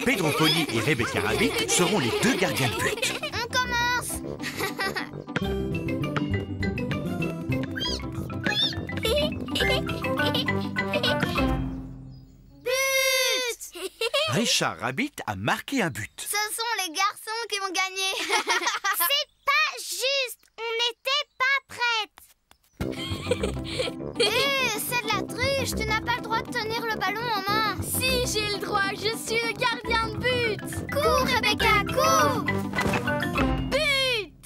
Pedro Pony et Rebecca Rabbit seront les deux gardiens de but. On commence. But! Richard Rabbit a marqué un but. Ce sont les garçons qui ont gagné. C'est pas juste. On n'était pas prêtes. C'est de la triche. Tu n'as pas le droit de tenir le ballon en main. Si, j'ai le droit. Je suis le gardien de but. Cours, Rebecca, cours. But!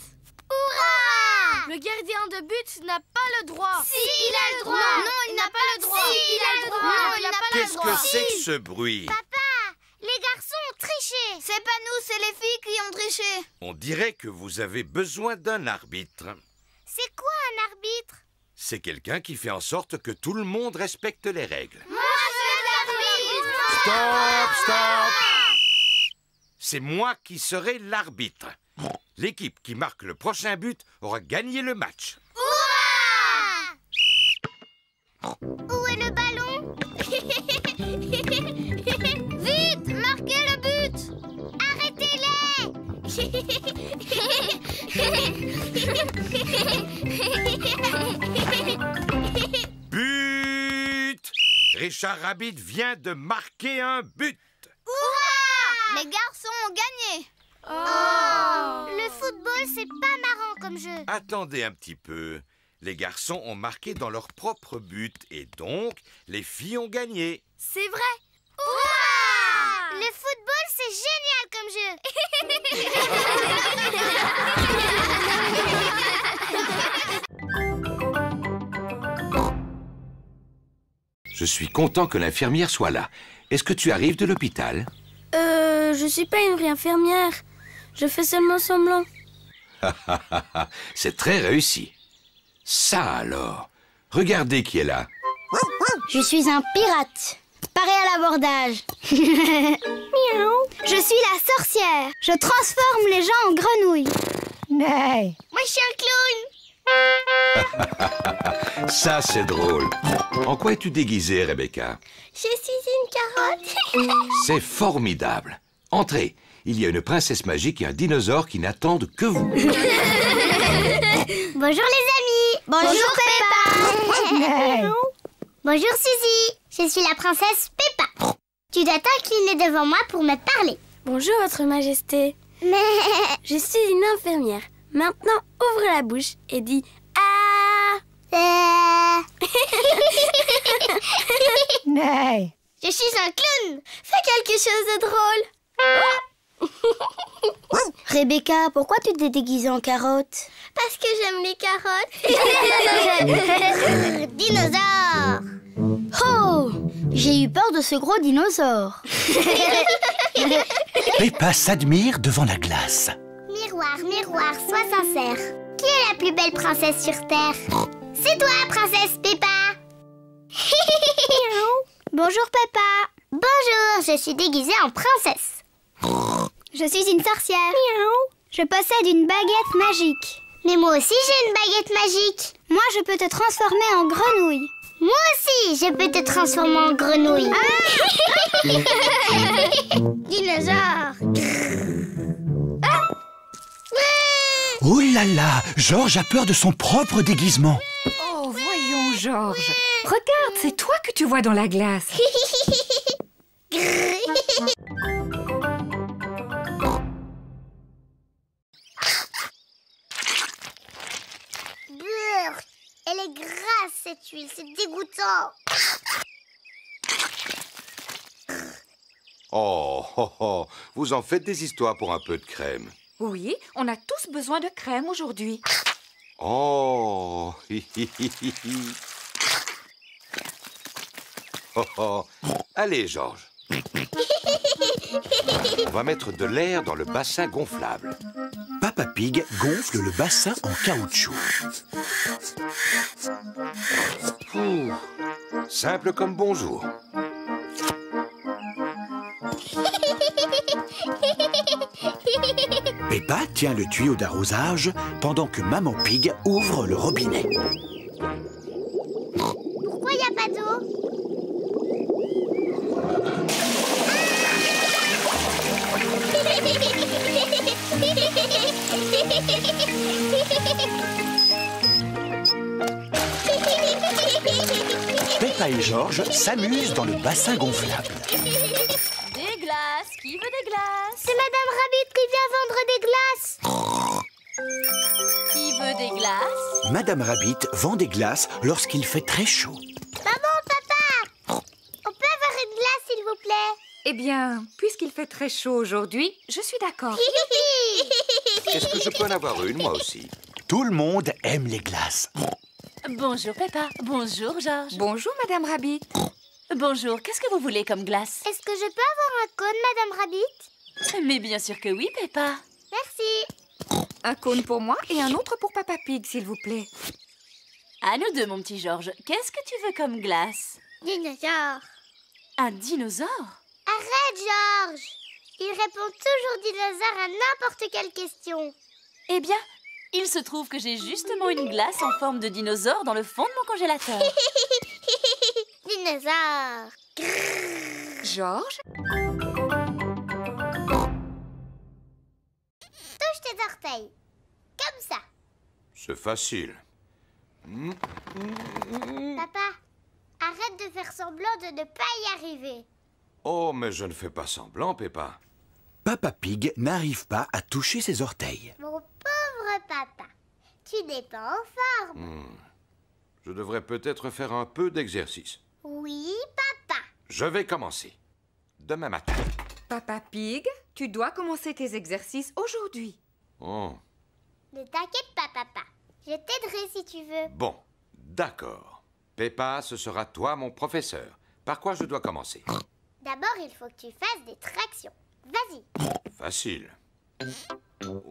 Hurrah! Le gardien de but n'a pas le droit. Si, il a le droit. Non, il n'a pas le droit. Si, il a le droit. Non, il n'a pas le Qu'est-ce droit. que c'est que ce bruit? Papa, les garçons ont triché. C'est pas nous, c'est les filles qui ont triché. On dirait que vous avez besoin d'un arbitre. C'est quoi un arbitre? C'est quelqu'un qui fait en sorte que tout le monde respecte les règles. Moi, je veux l'arbitre. Stop, stop! C'est moi qui serai l'arbitre. L'équipe qui marque le prochain but aura gagné le match. Hurrah! Où est le ballon? Vite, marquez le but! Arrêtez-les! But! Richard Rabbit vient de marquer un but. Hurrah! Les garçons ont gagné. Oh. Le football, c'est pas marrant comme jeu. Attendez un petit peu. Les garçons ont marqué dans leur propre but et donc les filles ont gagné. C'est vrai. Hurrah! Le football, c'est génial comme jeu. Je suis content que l'infirmière soit là. Est-ce que tu arrives de l'hôpital? Je suis pas une vraie infirmière. Je fais seulement semblant. C'est très réussi. Ça alors. Regardez qui est là. Je suis un pirate. Paré à l'abordage. Miaou. Je suis la sorcière. Je transforme les gens en grenouilles. Mais... Moi, je suis un clown. Ça, c'est drôle. En quoi es-tu déguisée, Rebecca? Je suis une carotte. C'est formidable. Entrez. Il y a une princesse magique et un dinosaure qui n'attendent que vous. Bonjour les amis. Bonjour Peppa. Bonjour Suzy. Je suis la princesse Peppa. Tu dois t'incliner devant moi pour me parler. Bonjour, Votre Majesté. Mais... Je suis une infirmière. Maintenant, ouvre la bouche et dis ah. Mais... Je suis un clown. Fais quelque chose de drôle. Rebecca, pourquoi tu t'es déguisée en carotte? Parce que j'aime les carottes. Dinosaure. Oh, j'ai eu peur de ce gros dinosaure. Peppa s'admire devant la glace. Miroir, miroir, sois sincère. Qui est la plus belle princesse sur Terre? C'est toi, princesse Peppa. Bonjour Peppa. Bonjour, je suis déguisée en princesse. Je suis une sorcière. Je possède une baguette magique. Mais moi aussi j'ai une baguette magique. Moi je peux te transformer en grenouille. Moi aussi je peux te transformer en grenouille. Dinosaure. Oh là là, George a peur de son propre déguisement. Oh, voyons, George. Regarde, c'est toi que tu vois dans la glace. Brrr, elle est grasse cette huile, c'est dégoûtant. Oh, oh, oh, vous en faites des histoires pour un peu de crème. Oui, on a tous besoin de crème aujourd'hui. Oh, hi, hi, hi, hi, hi. Oh, oh. Allez, Georges. On va mettre de l'air dans le bassin gonflable. Papa Pig gonfle le bassin en caoutchouc. Ouh, simple comme bonjour. Peppa tient le tuyau d'arrosage pendant que Maman Pig ouvre le robinet. Pourquoi il n'y a pas d'eau? Peppa et Georges s'amusent dans le bassin gonflable. Des glaces. Qui veut des glaces? C'est Madame Rabbit qui vient vendre des glaces. Qui veut des glaces? Madame Rabbit vend des glaces lorsqu'il fait très chaud. Maman, papa, on peut avoir une glace, s'il vous plaît? Eh bien, puisqu'il fait très chaud aujourd'hui, je suis d'accord. Est-ce que je peux en avoir une, moi aussi? Tout le monde aime les glaces. Bonjour Peppa. Bonjour Georges. Bonjour, Madame Rabbit. Bonjour, qu'est-ce que vous voulez comme glace? Est-ce que je peux avoir un cône, Madame Rabbit? Mais bien sûr que oui, Peppa. Merci. Un cône pour moi et un autre pour Papa Pig, s'il vous plaît. À nous deux, mon petit Georges. Qu'est-ce que tu veux comme glace? Dinosaure. Un dinosaure? Arrête, Georges. Il répond toujours dinosaure à n'importe quelle question. Eh bien, il se trouve que j'ai justement une glace en forme de dinosaure dans le fond de mon congélateur. Dinosaure. Georges? Touche tes orteils. Comme ça. C'est facile. Papa, arrête de faire semblant de ne pas y arriver. Oh, mais je ne fais pas semblant, Peppa. Papa Pig n'arrive pas à toucher ses orteils. Mon pauvre papa, tu n'es pas en forme. Je devrais peut-être faire un peu d'exercice. Oui, papa. Je vais commencer. Demain matin. Papa Pig, tu dois commencer tes exercices aujourd'hui. Oh, Ne t'inquiète pas, papa. Je t'aiderai si tu veux. bon, d'accord. Peppa, ce sera toi mon professeur. Par quoi je dois commencer? D'abord, il faut que tu fasses des tractions. Vas-y. Facile. 1, 2...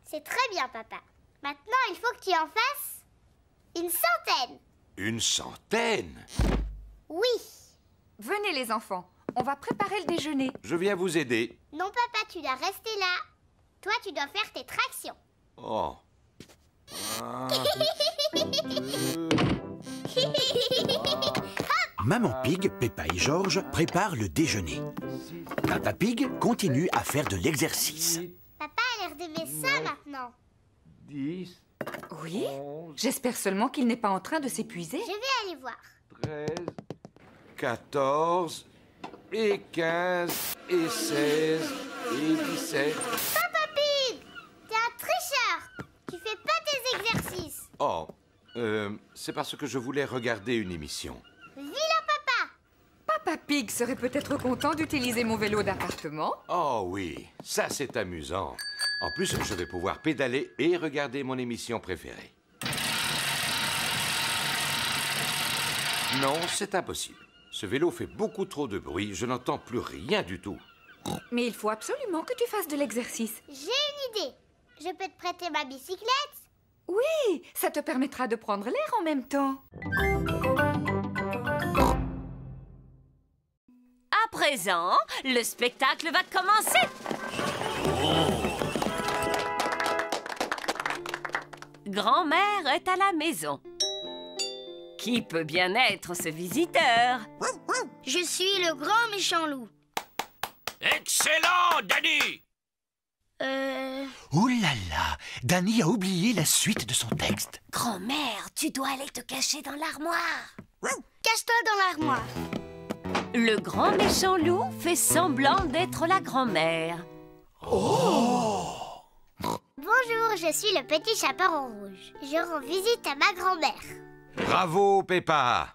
C'est très bien, papa. Maintenant, il faut que tu en fasses une centaine. Une centaine? Oui. Venez les enfants, on va préparer le déjeuner. Je viens vous aider. Non, papa, tu dois rester là. Toi, tu dois faire tes tractions. Oh. Maman Pig, Peppa et Georges préparent le déjeuner. Papa Pig continue à faire de l'exercice. Papa a l'air d'aimer ça maintenant. 10, Oui? J'espère seulement qu'il n'est pas en train de s'épuiser. Je vais aller voir. 13, 14, et 15, et 16, et 17. Papa Pig, t'es un tricheur. Tu fais pas tes exercices. Oh, c'est parce que je voulais regarder une émission. Vilain papa. Papa Pig serait peut-être content d'utiliser mon vélo d'appartement. Oh oui, ça c'est amusant. En plus, je vais pouvoir pédaler et regarder mon émission préférée. Non, c'est impossible. Ce vélo fait beaucoup trop de bruit, je n'entends plus rien du tout. Mais il faut absolument que tu fasses de l'exercice. J'ai une idée. Je peux te prêter ma bicyclette? Oui, ça te permettra de prendre l'air en même temps. À présent, le spectacle va commencer. Grand-mère est à la maison. Qui peut bien être ce visiteur? Je suis le grand méchant loup. Excellent, Danny! Ouh là là, Danny a oublié la suite de son texte. Grand-mère, tu dois aller te cacher dans l'armoire. Cache-toi dans l'armoire. Le grand méchant loup fait semblant d'être la grand-mère. Bonjour, je suis le petit chaperon rouge. Je rends visite à ma grand-mère. Bravo, Peppa!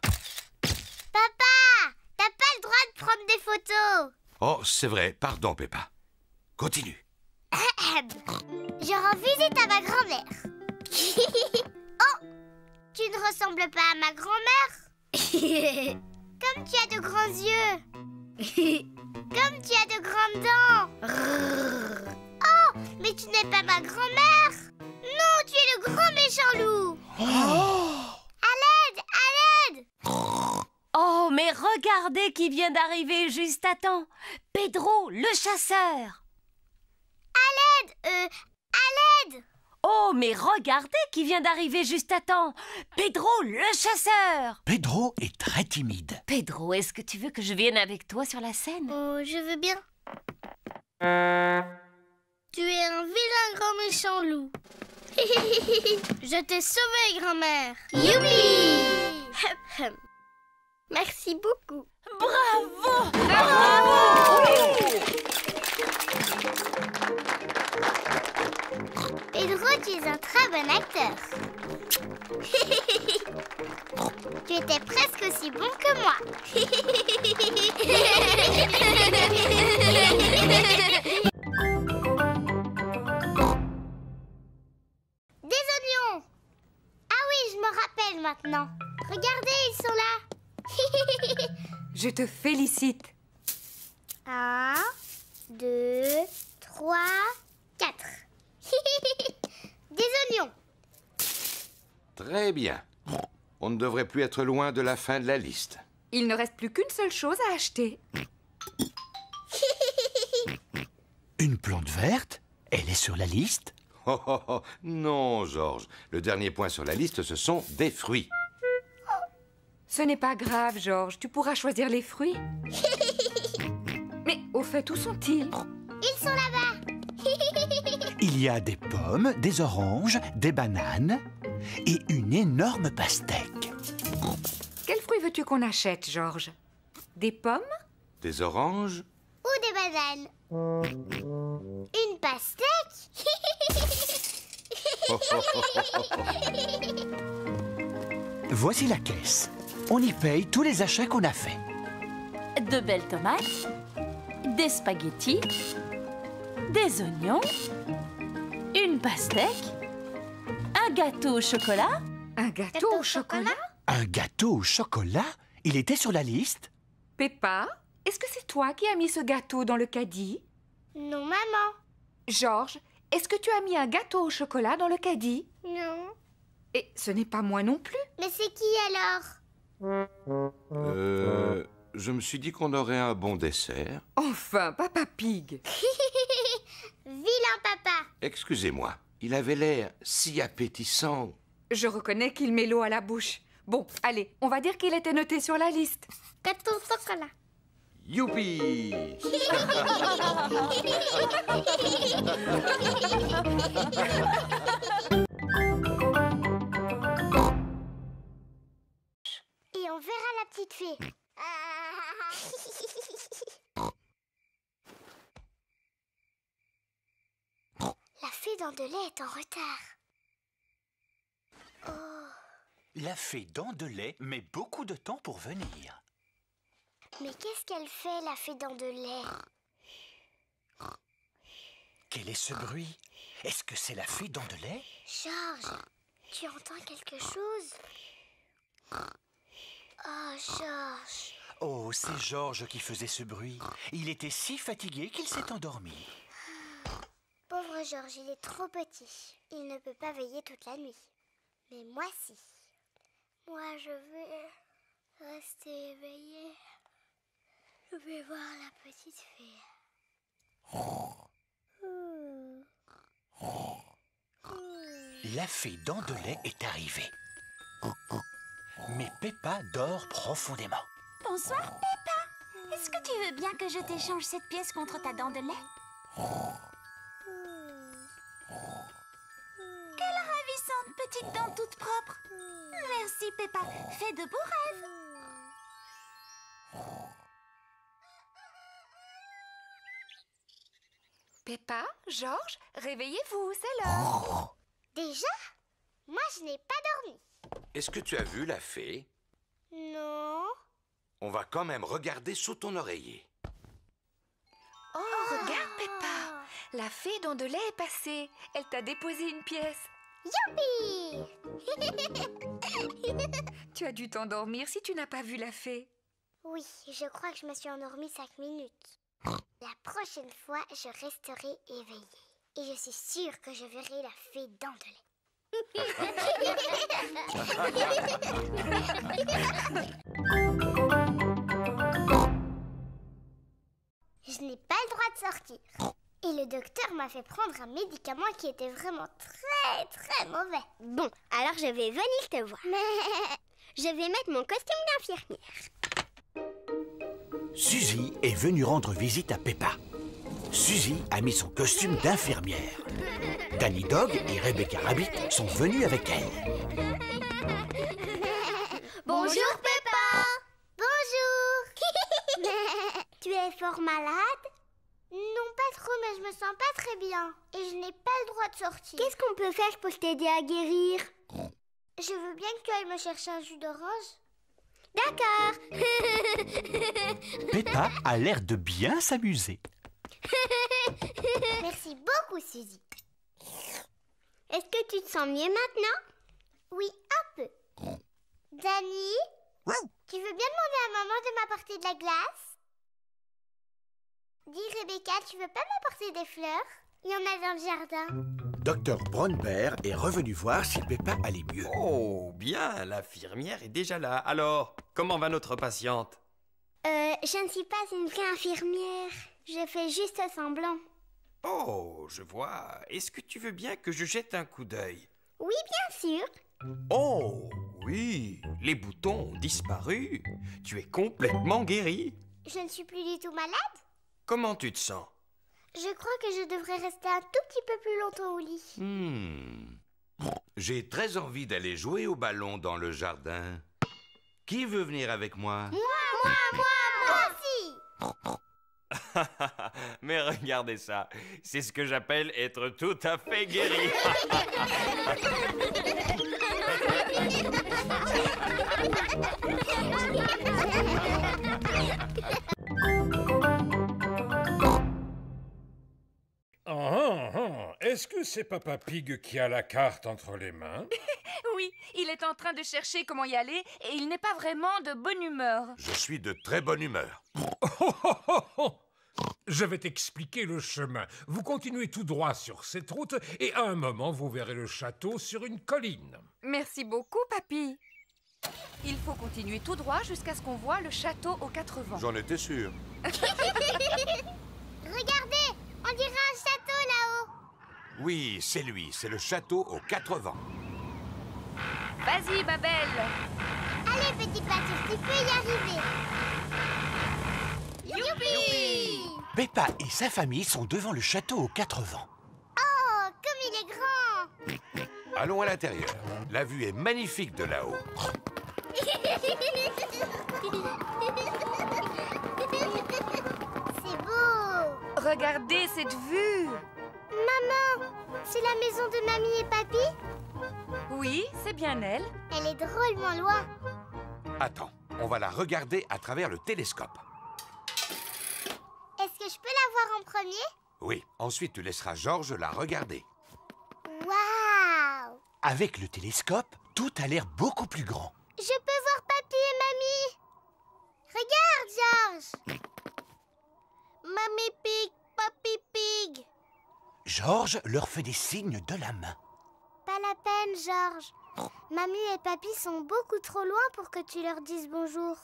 Papa, t'as pas le droit de prendre des photos. Oh, c'est vrai, pardon, Peppa. Continue. Je rends visite à ma grand-mère. Oh, tu ne ressembles pas à ma grand-mère. Comme tu as de grands yeux. Comme tu as de grandes dents. Oh, mais tu n'es pas ma grand-mère. Non, tu es le grand méchant loup. À l'aide, à l'aide. Oh, mais regardez qui vient d'arriver juste à temps. Pedro, le chasseur. À l'aide. Oh, mais regardez qui vient d'arriver juste à temps. Pedro, le chasseur. Pedro est très timide. Pedro, est-ce que tu veux que je vienne avec toi sur la scène? Oh, je veux bien. Tu es un vilain grand méchant loup. Je t'ai sauvé, grand-mère. Youpi! Merci beaucoup. Bravo! Pedro, tu es un très bon acteur. Tu étais presque aussi bon que moi. Des oignons. Ah oui, je me rappelle maintenant. Regardez, ils sont là. Je te félicite. 1, 2, 3, 4. Des oignons. Très bien. On ne devrait plus être loin de la fin de la liste. Il ne reste plus qu'une seule chose à acheter. Une plante verte? Elle est sur la liste? Oh, oh, oh. Non, Georges. Le dernier point sur la liste, ce sont des fruits. Ce n'est pas grave, Georges. Tu pourras choisir les fruits. Mais au fait, où sont-ils? Ils sont là-bas. Il y a des pommes, des oranges, des bananes et une énorme pastèque. Quels fruits veux-tu qu'on achète, Georges? Des pommes? Des oranges? Ou des bananes. Une pastèque. Voici la caisse. On y paye tous les achats qu'on a faits. De belles tomates, des spaghettis, des oignons, une pastèque, un gâteau au chocolat. Un gâteau au chocolat? Un gâteau au chocolat? Il était sur la liste? Peppa, est-ce que c'est toi qui as mis ce gâteau dans le caddie? Non, maman. Georges, est-ce que tu as mis un gâteau au chocolat dans le caddie? Non. Et ce n'est pas moi non plus. Mais c'est qui alors? Je me suis dit qu'on aurait un bon dessert. Enfin, Papa Pig. Vilain papa. Excusez-moi, il avait l'air si appétissant. Je reconnais qu'il met l'eau à la bouche. Bon, allez, on va dire qu'il était noté sur la liste. Gâteau au chocolat. Youpi! Et on verra la petite fée. La fée dents de lait est en retard. Oh, La fée dents de lait met beaucoup de temps pour venir. mais qu'est-ce qu'elle fait, la fée dents de lait? Quel est ce bruit? Est-ce que c'est la fée dents de lait? Georges, tu entends quelque chose? Oh, Georges. Oh, c'est Georges qui faisait ce bruit. Il était si fatigué qu'il s'est endormi. Pauvre Georges, il est trop petit. Il ne peut pas veiller toute la nuit. Mais moi, si. Moi, je vais rester éveillée. Je vais voir la petite fée. La fée dents de lait est arrivée. Mais Peppa dort profondément. Bonsoir, Peppa. Est-ce que tu veux bien que je t'échange cette pièce contre ta dent de lait? Quelle ravissante petite dent toute propre. Merci, Peppa. Fais de beaux rêves. Peppa, Georges, réveillez-vous, c'est l'heure. Déjà? Moi, je n'ai pas dormi. Est-ce que tu as vu la fée? Non. On va quand même regarder sous ton oreiller. Oh, regarde, Peppa. La fée dents de lait est passée. Elle t'a déposé une pièce. Youpi! Tu as dû t'endormir si tu n'as pas vu la fée. Oui, je crois que je me suis endormie 5 minutes. La prochaine fois, je resterai éveillée. Et je suis sûre que je verrai la fée dents de lait. Je n'ai pas le droit de sortir. Et le docteur m'a fait prendre un médicament qui était vraiment très très mauvais. Bon, alors je vais venir te voir. Mais je vais mettre mon costume d'infirmière. Suzy est venue rendre visite à Peppa. Suzy a mis son costume d'infirmière. Danny Dog et Rebecca Rabbit sont venus avec elle. Bonjour, Peppa. Bonjour. Tu es fort malade? Non, pas trop, mais je me sens pas très bien. Et je n'ai pas le droit de sortir. Qu'est-ce qu'on peut faire pour t'aider à guérir? Je veux bien que tu ailles me chercher un jus d'orange. D'accord. Peppa a l'air de bien s'amuser. Merci beaucoup, Suzy. Est-ce que tu te sens mieux maintenant? Oui, un peu. Danny, tu veux bien demander à maman de m'apporter de la glace? Dis, Rebecca, tu veux pas m'apporter des fleurs? Il y en a dans le jardin. Dr Brown Bear est revenu voir si Peppa allait mieux. Oh, bien, l'infirmière est déjà là. Alors, comment va notre patiente? Je ne suis pas une vraie infirmière. Je fais juste semblant. Oh, je vois. Est-ce que tu veux bien que je jette un coup d'œil? Oui, bien sûr. Oh, oui, les boutons ont disparu. Tu es complètement guérie. Je ne suis plus du tout malade. Comment tu te sens? Je crois que je devrais rester un tout petit peu plus longtemps au lit. J'ai très envie d'aller jouer au ballon dans le jardin. Qui veut venir avec moi? Moi aussi. Mais regardez ça, c'est ce que j'appelle être tout à fait guéri. Est-ce que c'est Papa Pig qui a la carte entre les mains? Oui, il est en train de chercher comment y aller et il n'est pas vraiment de bonne humeur. Je suis de très bonne humeur. Je vais t'expliquer le chemin. Vous continuez tout droit sur cette route et à un moment, vous verrez le château sur une colline. Merci beaucoup, Papy. Il faut continuer tout droit jusqu'à ce qu'on voit le château aux 4 vents. J'en étais sûr. Regardez, on dirait un château là-haut. Oui, c'est lui, c'est le château aux 4 vents. Vas-y, ma belle. Allez, petit pâture, tu peux y arriver. Youpi! Peppa et sa famille sont devant le château aux 4 vents. Oh, comme il est grand! Allons à l'intérieur. La vue est magnifique de là-haut. C'est beau! Regardez cette vue. Maman, c'est la maison de mamie et papy? Oui, c'est bien elle. Elle est drôlement loin. Attends, on va la regarder à travers le télescope. Est-ce que je peux la voir en premier? Oui, ensuite tu laisseras Georges la regarder. Waouh! Avec le télescope, tout a l'air beaucoup plus grand. Je peux voir papy et mamie. Regarde, Georges. Mamie Pig, papy Pig. Georges leur fait des signes de la main. Pas la peine, Georges. Mamie et papy sont beaucoup trop loin pour que tu leur dises bonjour.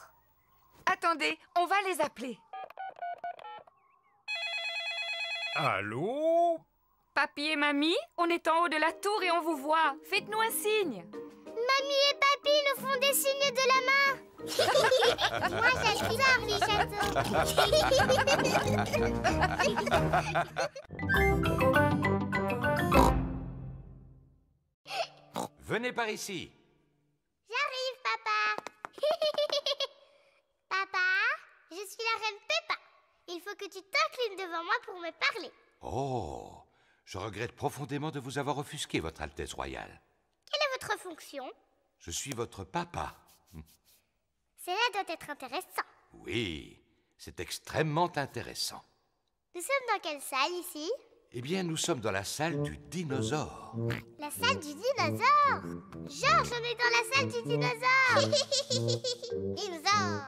Attendez, on va les appeler. Allô? Papy et mamie, on est en haut de la tour et on vous voit. Faites-nous un signe. Mamie et papy nous font des signes de la main. Moi, j'adore les châteaux. Venez par ici. J'arrive, papa. Papa, je suis la reine Peppa. Il faut que tu t'inclines devant moi pour me parler. Oh, je regrette profondément de vous avoir offusqué, Votre Altesse Royale. Quelle est votre fonction? Je suis votre papa. Cela doit être intéressant. Oui, c'est extrêmement intéressant. Nous sommes dans quelle salle ici? Eh bien, nous sommes dans la salle du dinosaure. La salle du dinosaure? Georges, on est dans la salle du dinosaure. Dinosaure.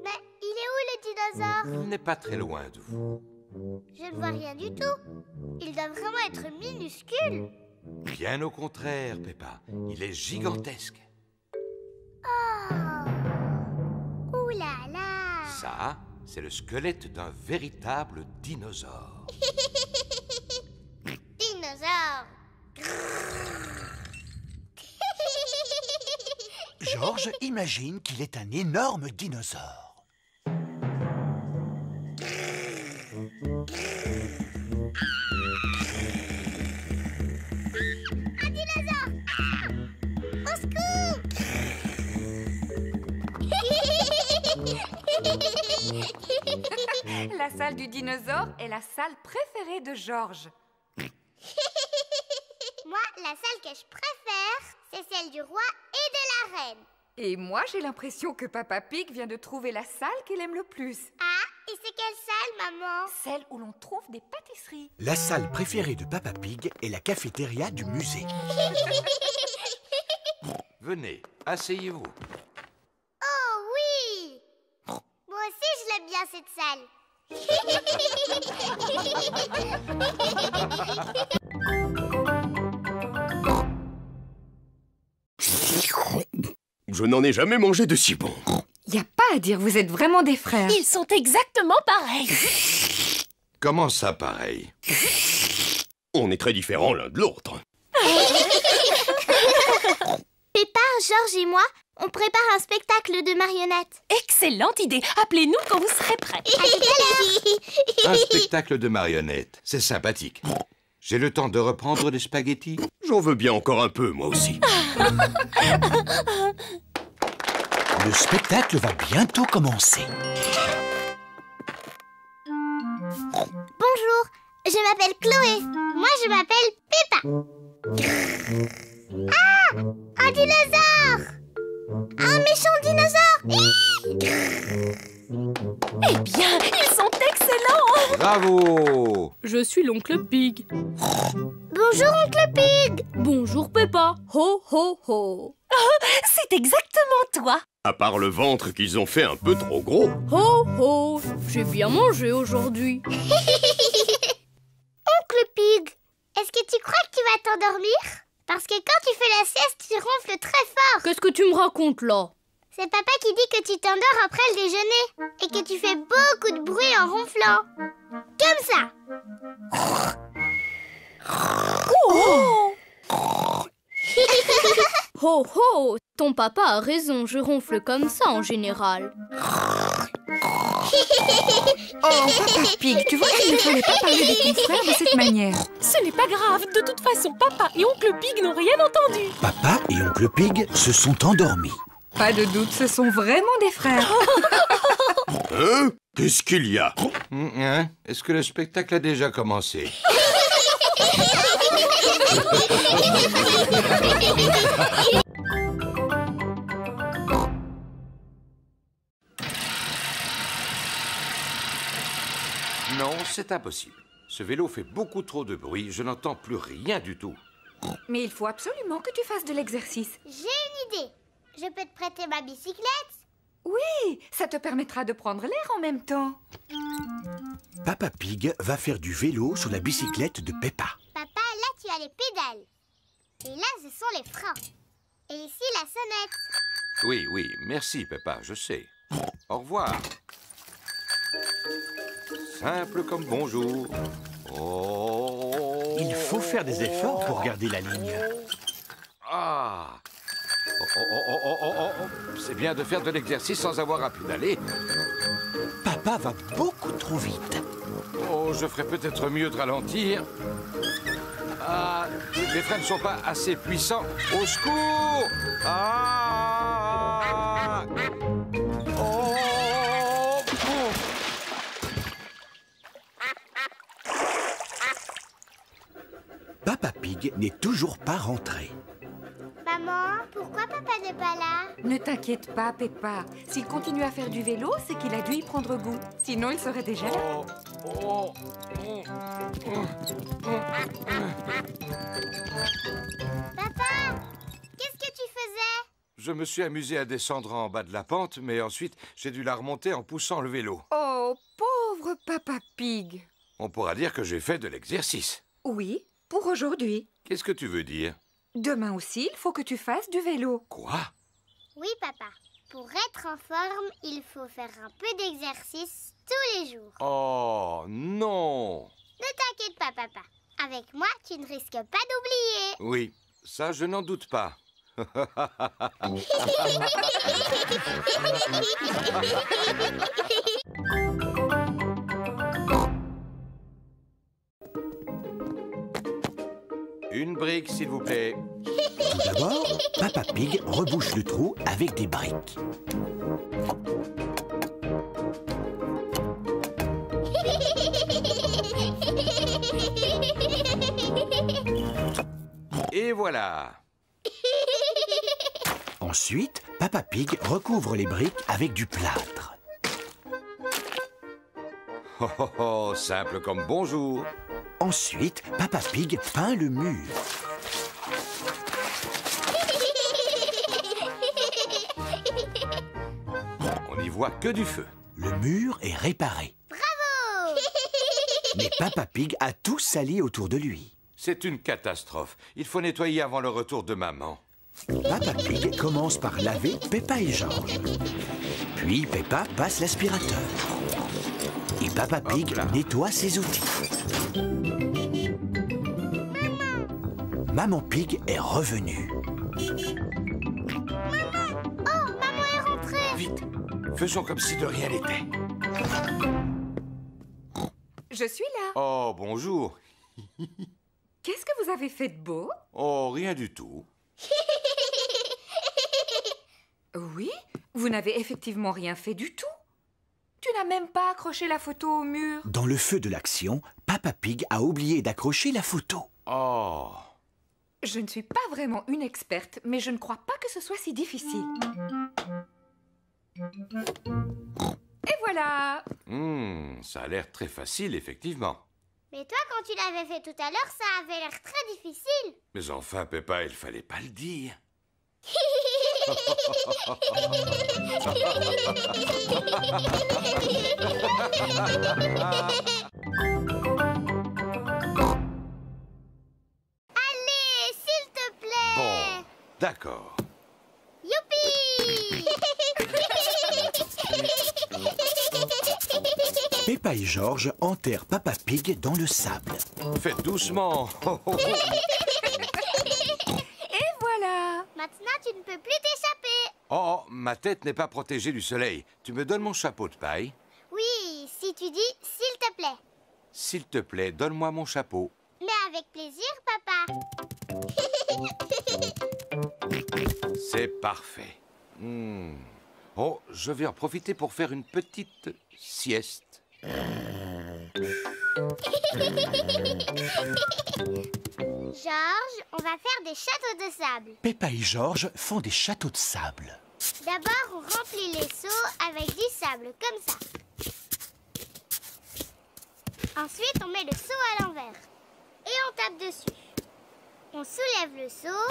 Mais il est où le dinosaure? Il n'est pas très loin de vous. Je ne vois rien du tout. Il doit vraiment être minuscule. Bien au contraire, Peppa. Il est gigantesque. Oh! Ouh là là! Ça, c'est le squelette d'un véritable dinosaure. Dinosaure! Georges imagine qu'il est un énorme dinosaure. Un dinosaure! Au secours! La salle du dinosaure est la salle préférée de Georges. Moi, la salle que je préfère, c'est celle du roi et de la reine. Et moi, j'ai l'impression que Papa Pig vient de trouver la salle qu'il aime le plus. Ah, et c'est quelle salle, maman? Celle où l'on trouve des pâtisseries. La salle préférée de Papa Pig est la cafétéria du musée. Venez, asseyez-vous. Oh oui! Moi aussi, je l'aime bien, cette salle. Je n'en ai jamais mangé de si bon. Y a pas à dire, vous êtes vraiment des frères. Ils sont exactement pareils. Comment ça, pareil? On est très différents l'un de l'autre. Peppa, Georges et moi, on prépare un spectacle de marionnettes. Excellente idée. Appelez-nous quand vous serez prêts. Un spectacle de marionnettes, c'est sympathique. J'ai le temps de reprendre les spaghettis? J'en veux bien encore un peu, moi aussi. Le spectacle va bientôt commencer. Bonjour, je m'appelle Chloé. Moi, je m'appelle Peppa. Ah! Un dinosaure! Un méchant dinosaure! Eh bien, ils sont excellents. Bravo! Je suis l'oncle Pig. Bonjour, oncle Pig. Bonjour, Peppa. Ho, ho, ho. C'est exactement toi. À part le ventre qu'ils ont fait un peu trop gros. Ho, ho. J'ai bien mangé aujourd'hui. Oncle Pig, est-ce que tu crois que tu vas t'endormir? Parce que quand tu fais la sieste, tu ronfles très fort. Qu'est-ce que tu me racontes là? C'est papa qui dit que tu t'endors après le déjeuner et que tu fais beaucoup de bruit en ronflant. Comme ça. Oh! Ho, ho. Ton papa a raison, je ronfle comme ça en général. Oh, Papa Pig, tu vois qu'il ne fallait pas parler de ton frère de cette manière. Ce n'est pas grave. De toute façon, papa et oncle Pig n'ont rien entendu. Papa et oncle Pig se sont endormis. Pas de doute, ce sont vraiment des frères. Hein? Qu'est-ce qu'il y a? Hein? Est-ce que le spectacle a déjà commencé? Non, c'est impossible. Ce vélo fait beaucoup trop de bruit, je n'entends plus rien du tout. Mais il faut absolument que tu fasses de l'exercice. J'ai une idée. Je peux te prêter ma bicyclette? Oui, ça te permettra de prendre l'air en même temps. Papa Pig va faire du vélo sur la bicyclette de Peppa. Papa, là, tu as les pédales. Et là, ce sont les freins. Et ici, la sonnette. Oui, oui, merci Peppa, je sais. Au revoir. Simple comme bonjour. Oh. Il faut faire des efforts pour garder la ligne. Ah. C'est bien de faire de l'exercice sans avoir à pédaler. Papa va beaucoup trop vite. Oh, je ferais peut-être mieux de ralentir. Ah, les freins ne sont pas assez puissants. Au secours! Ah! Oh! Papa Pig n'est toujours pas rentré. Maman, pourquoi papa n'est pas là? Ne t'inquiète pas, Peppa. S'il continue à faire du vélo, c'est qu'il a dû y prendre goût. Sinon, il serait déjà là. Papa, qu'est-ce que tu faisais? Je me suis amusé à descendre en bas de la pente, mais ensuite, j'ai dû la remonter en poussant le vélo. Oh, pauvre Papa Pig. On pourra dire que j'ai fait de l'exercice. Oui, pour aujourd'hui. Qu'est-ce que tu veux dire? Demain aussi, il faut que tu fasses du vélo. Quoi? Oui, papa. Pour être en forme, il faut faire un peu d'exercice tous les jours. Oh, non! Ne t'inquiète pas, papa. Avec moi, tu ne risques pas d'oublier. Oui, ça, je n'en doute pas. Une brique, s'il vous plaît. Tout d'abord, Papa Pig rebouche le trou avec des briques. Et voilà. Ensuite, Papa Pig recouvre les briques avec du plâtre. Oh, oh, oh, simple comme bonjour. Ensuite, Papa Pig peint le mur. On n'y voit que du feu. Le mur est réparé. Bravo! Mais Papa Pig a tout sali autour de lui. C'est une catastrophe. Il faut nettoyer avant le retour de maman. Papa Pig commence par laver Peppa et George. Puis Peppa passe l'aspirateur. Et Papa Pig nettoie ses outils. Maman Pig est revenue. Oh, maman est rentrée! Vite, faisons comme si de rien n'était. Je suis là. Oh, bonjour. Qu'est-ce que vous avez fait de beau? Oh, rien du tout. Oui, vous n'avez effectivement rien fait du tout. Tu n'as même pas accroché la photo au mur. Dans le feu de l'action, Papa Pig a oublié d'accrocher la photo. Oh. Je ne suis pas vraiment une experte, mais je ne crois pas que ce soit si difficile. Et voilà. Ça a l'air très facile, effectivement. Mais toi, quand tu l'avais fait tout à l'heure, ça avait l'air très difficile. Mais enfin, Peppa, il fallait pas le dire. Allez, s'il te plaît. Bon, d'accord. Youpi! Peppa et George enterrent Papa Pig dans le sable. Faites doucement. Et voilà. Maintenant, tu ne peux plus t'échapper. Oh, ma tête n'est pas protégée du soleil. Tu me donnes mon chapeau de paille? Oui, si tu dis « s'il te plaît ». S'il te plaît, donne-moi mon chapeau. Mais avec plaisir, papa. C'est parfait. Oh, je vais en profiter pour faire une petite sieste. George, on va faire des châteaux de sable. Peppa et George font des châteaux de sable. D'abord, on remplit les seaux avec du sable, comme ça. Ensuite, on met le seau à l'envers. Et on tape dessus. On soulève le seau.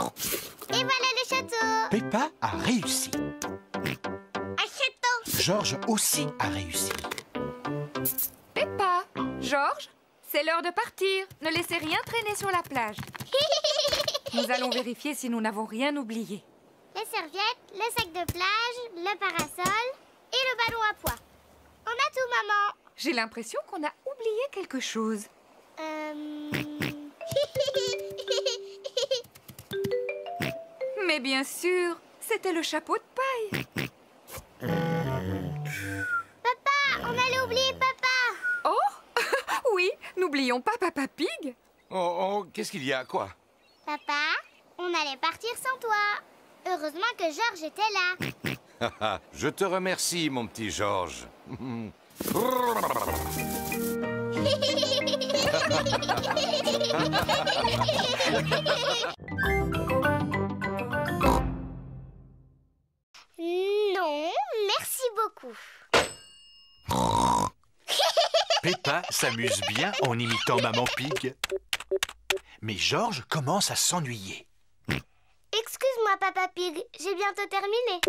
Et voilà le château. Peppa a réussi. Un château. George aussi a réussi. Peppa, George, c'est l'heure de partir. Ne laissez rien traîner sur la plage. Nous allons vérifier si nous n'avons rien oublié. Les serviettes, le sac de plage, le parasol et le ballon à pois. On a tout, maman. J'ai l'impression qu'on a oublié quelque chose. Mais bien sûr, c'était le chapeau de paille. Papa, on allait oublier papa. Oh, oui, n'oublions pas Papa Pig. Oh, qu'est-ce qu'il y a, quoi? Papa, on allait partir sans toi. Heureusement que George était là. Je te remercie, mon petit George. Non, merci beaucoup. Peppa s'amuse bien en imitant Maman Pig. Mais George commence à s'ennuyer. Excuse-moi, Papa Pig, j'ai bientôt terminé.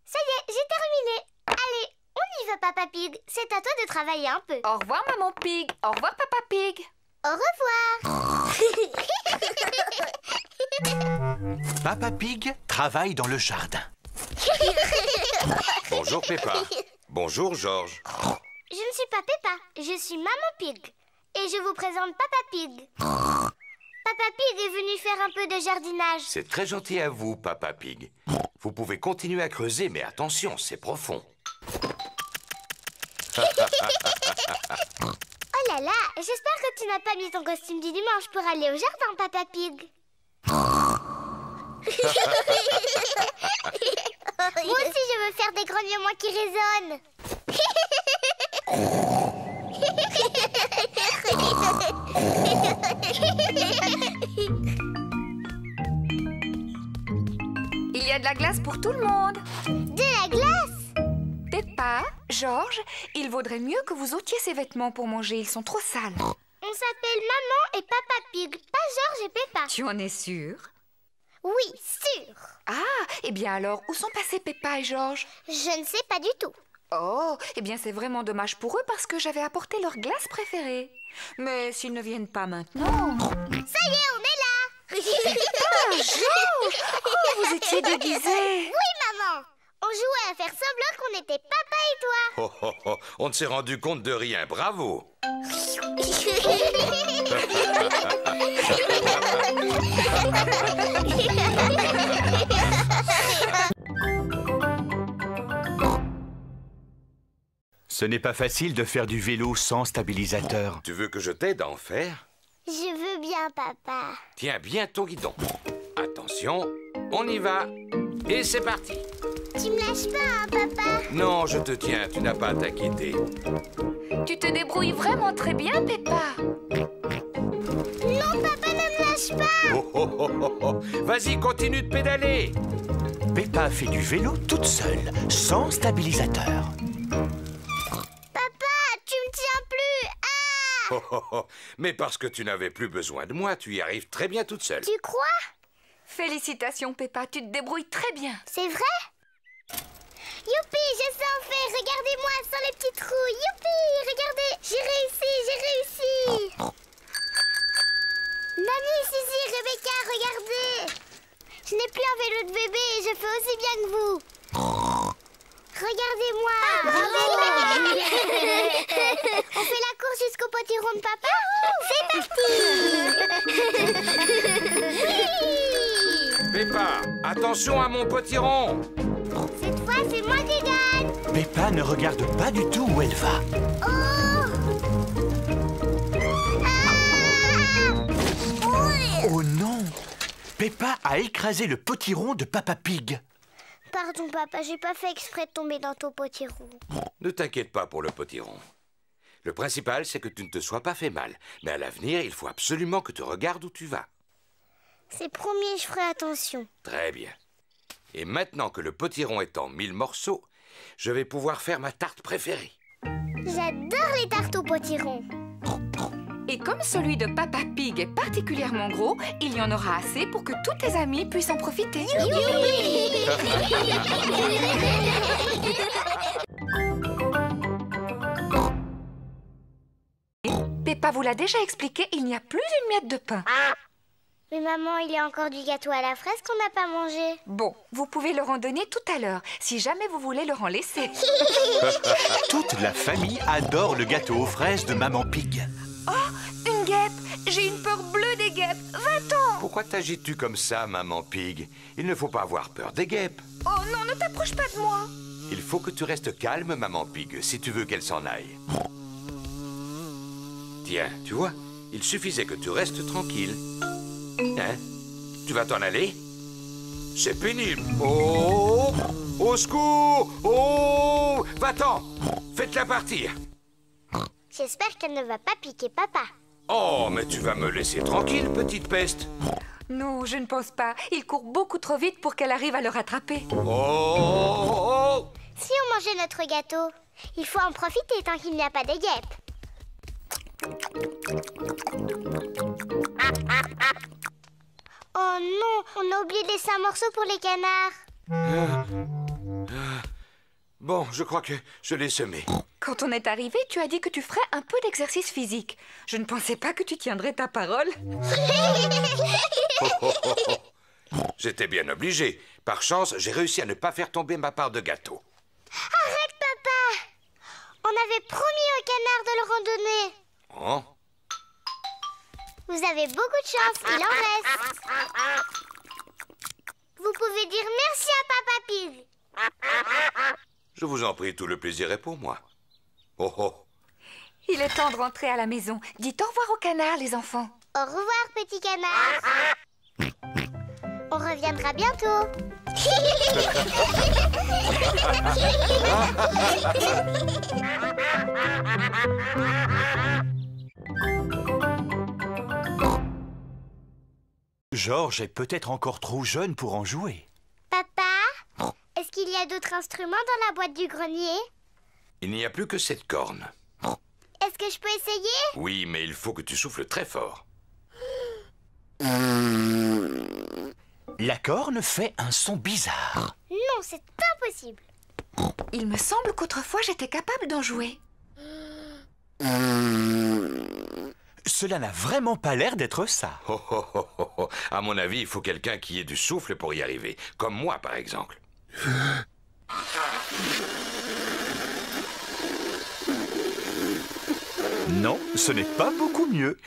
Ça y est, j'ai terminé. Allez, on y va, Papa Pig. C'est à toi de travailler un peu. Au revoir, Maman Pig. Au revoir, Papa Pig. Au revoir. Papa Pig travaille dans le jardin. Bonjour, Peppa. Bonjour, George. Je ne suis pas Peppa, je suis Maman Pig. Et je vous présente Papa Pig. Papa Pig est venu faire un peu de jardinage. C'est très gentil à vous, Papa Pig. Vous pouvez continuer à creuser, mais attention, c'est profond. Oh là là là, j'espère que tu n'as pas mis ton costume du dimanche pour aller au jardin, Papa Pig. Moi aussi, je veux faire des grognements qui résonnent. Il y a de la glace pour tout le monde. De la glace? Peppa, George, il vaudrait mieux que vous ôtiez ces vêtements pour manger. Ils sont trop sales. On s'appelle Maman et Papa Pig, pas George et Peppa. Tu en es sûre? Oui, sûr. Ah, eh bien alors, où sont passés Peppa et George? Je ne sais pas du tout. Oh, eh bien c'est vraiment dommage pour eux parce que j'avais apporté leur glace préférée. Mais s'ils ne viennent pas maintenant... Ça y est, on est là. Ah, George! Oh, vous étiez déguisés. Oui, maman. On jouait à faire semblant qu'on était papa et toi. Oh, oh, oh, on ne s'est rendu compte de rien, bravo. Ce n'est pas facile de faire du vélo sans stabilisateur. Tu veux que je t'aide à en faire? Je veux bien, papa. Tiens bien ton guidon. Attention, on y va. Et c'est parti. Tu me lâches pas, hein, papa? Non, je te tiens, tu n'as pas à t'inquiéter. Tu te débrouilles vraiment très bien, Peppa. Non, papa, ne me lâche pas. Oh, oh, oh, oh, oh. Vas-y, continue de pédaler. Peppa fait du vélo toute seule, sans stabilisateur. Papa, tu me tiens plus. Ah! Oh, oh, oh. Mais parce que tu n'avais plus besoin de moi, tu y arrives très bien toute seule. Tu crois? Félicitations, Peppa, tu te débrouilles très bien. C'est vrai? Youpi, je sais en faire. Regardez-moi sans les petits trous. Youpi, regardez. J'ai réussi. Mamie, Suzy, Rebecca, regardez. Je n'ai plus un vélo de bébé et je fais aussi bien que vous. Regardez-moi. On fait la course jusqu'au potiron de papa. C'est parti. Peppa, attention à mon potiron. Cette fois, c'est moi qui gagne. Peppa ne regarde pas du tout où elle va. Oh non! Peppa a écrasé le potiron de Papa Pig. Pardon, papa, j'ai pas fait exprès de tomber dans ton potiron. Ne t'inquiète pas pour le potiron. Le principal, c'est que tu ne te sois pas fait mal. Mais à l'avenir, il faut absolument que tu regardes où tu vas. C'est promis, je ferai attention. Très bien. Et maintenant que le potiron est en 1000 morceaux, je vais pouvoir faire ma tarte préférée. J'adore les tartes au potiron. Et comme celui de Papa Pig est particulièrement gros, il y en aura assez pour que tous tes amis puissent en profiter. Peppa vous l'a déjà expliqué, il n'y a plus une miette de pain. Mais maman, il y a encore du gâteau à la fraise qu'on n'a pas mangé. Bon, vous pouvez leur en donner tout à l'heure, si jamais vous voulez leur en laisser. Toute la famille adore le gâteau aux fraises de Maman Pig. Oh, une guêpe! J'ai une peur bleue des guêpes. Va-t'en! Pourquoi t'agites-tu comme ça, Maman Pig? Il ne faut pas avoir peur des guêpes. Oh non, ne t'approche pas de moi! Il faut que tu restes calme, Maman Pig, si tu veux qu'elle s'en aille. Tiens, tu vois, il suffisait que tu restes tranquille. Hein? Tu vas t'en aller? C'est pénible. Oh! Au secours! Oh! Va-t'en! Faites-la partir. J'espère qu'elle ne va pas piquer papa. Oh, mais tu vas me laisser tranquille, petite peste. Non, je ne pense pas. Il court beaucoup trop vite pour qu'elle arrive à le rattraper. Oh! Si on mangeait notre gâteau, il faut en profiter tant qu'il n'y a pas de guêpes. Oh non, on a oublié de laisser un morceau pour les canards. Bon, je crois que je l'ai semé. Quand on est arrivé, tu as dit que tu ferais un peu d'exercice physique. Je ne pensais pas que tu tiendrais ta parole. J'étais bien obligé. Par chance, j'ai réussi à ne pas faire tomber ma part de gâteau. Arrête, papa! On avait promis aux canards de le randonner. Oh? Vous avez beaucoup de chance, il en reste. Vous pouvez dire merci à Papa Pig. Je vous en prie, tout le plaisir est pour moi. Oh oh. Il est temps de rentrer à la maison. Dites au revoir au canard, les enfants. Au revoir, petit canard. On reviendra bientôt. Georges est peut-être encore trop jeune pour en jouer. Papa, est-ce qu'il y a d'autres instruments dans la boîte du grenier? Il n'y a plus que cette corne. Est-ce que je peux essayer? Oui, mais il faut que tu souffles très fort. La corne fait un son bizarre. Non, c'est impossible. Il me semble qu'autrefois j'étais capable d'en jouer. Cela n'a vraiment pas l'air d'être ça. Oh, oh, oh, oh, oh. À mon avis, il faut quelqu'un qui ait du souffle pour y arriver. Comme moi, par exemple. Non, ce n'est pas beaucoup mieux.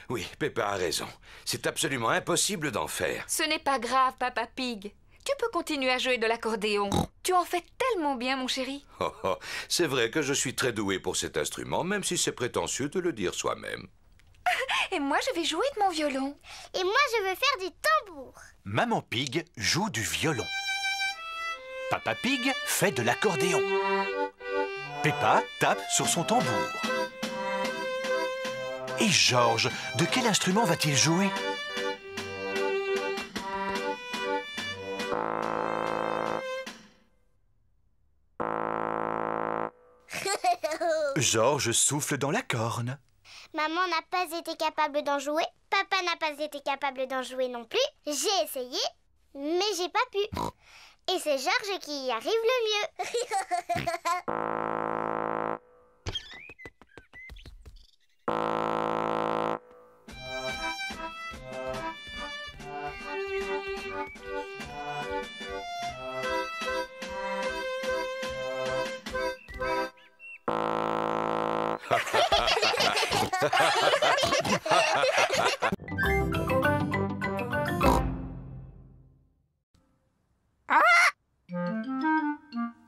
Oui, Peppa a raison. C'est absolument impossible d'en faire. Ce n'est pas grave, Papa Pig. Tu peux continuer à jouer de l'accordéon. Tu en fais tellement bien, mon chéri. Oh, oh. C'est vrai que je suis très doué pour cet instrument, même si c'est prétentieux de le dire soi-même. Et moi, je vais jouer de mon violon. Et moi, je veux faire du tambour. Maman Pig joue du violon. Papa Pig fait de l'accordéon. Peppa tape sur son tambour. Et Georges, de quel instrument va-t-il jouer? Georges souffle dans la corne. Maman n'a pas été capable d'en jouer. Papa n'a pas été capable d'en jouer non plus. J'ai essayé, mais j'ai pas pu. Et c'est Georges qui y arrive le mieux.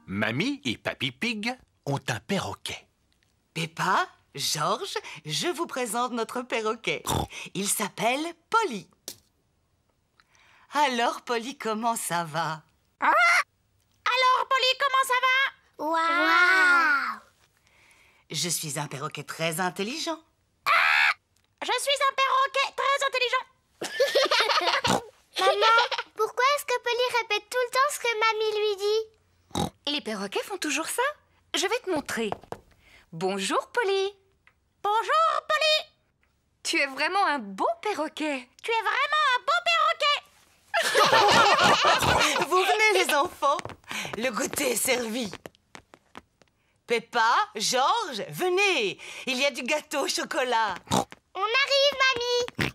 Mamie et Papy Pig ont un perroquet. Peppa, Georges, je vous présente notre perroquet. Il s'appelle Polly. Alors, Polly, comment ça va? Alors, Polly, comment ça va? Waouh! Je suis un perroquet très intelligent. Je suis un perroquet très intelligent. Maman, pourquoi est-ce que Polly répète tout le temps ce que Mamie lui dit? Les perroquets font toujours ça. Je vais te montrer. Bonjour, Polly. Bonjour, Polly. Tu es vraiment un beau perroquet. Tu es vraiment un beau perroquet. Vous venez, les enfants. Le goûter est servi. Peppa, Georges, venez. Il y a du gâteau au chocolat. On arrive, Mamie.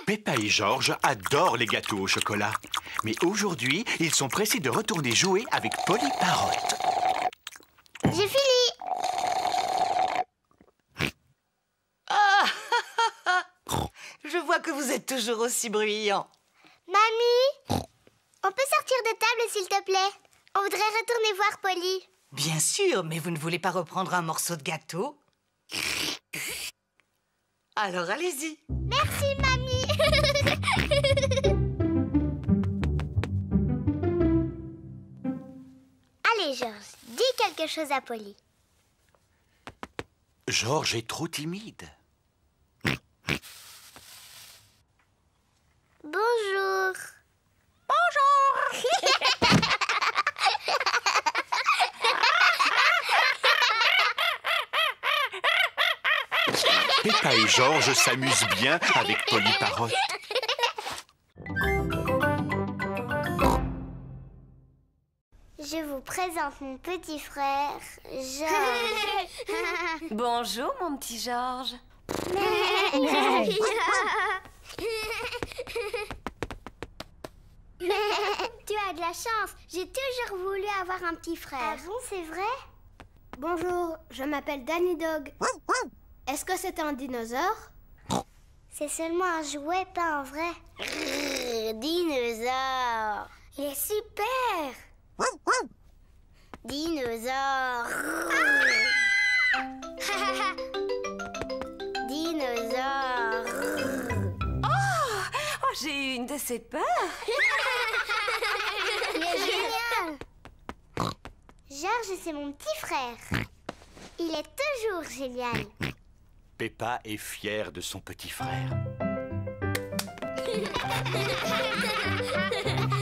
Peppa et Georges adorent les gâteaux au chocolat. Mais aujourd'hui, ils sont pressés de retourner jouer avec Polly Parotte. J'ai fini. Ah, je vois que vous êtes toujours aussi bruyants. Mamie, on peut sortir de table, s'il te plaît? On voudrait retourner voir Polly. Bien sûr, mais vous ne voulez pas reprendre un morceau de gâteau? Alors allez-y. Merci, Mamie. Allez, Georges, dis quelque chose à Polly. Georges est trop timide. Bonjour. Bonjour. Peppa et Georges s'amusent bien avec Polly Parotte. Je vous présente mon petit frère, Georges. Bonjour, mon petit Georges. Tu as de la chance. J'ai toujours voulu avoir un petit frère. Ah bon, c'est vrai? Bonjour, je m'appelle Danny Dog. Est-ce que c'est un dinosaure? C'est seulement un jouet, pas un vrai. Dinosaure. Il est super. Dinosaure. Dinosaure. Oh, j'ai eu une de ces peurs. Génial. Georges, c'est mon petit frère. Il est toujours génial. Peppa est fière de son petit frère.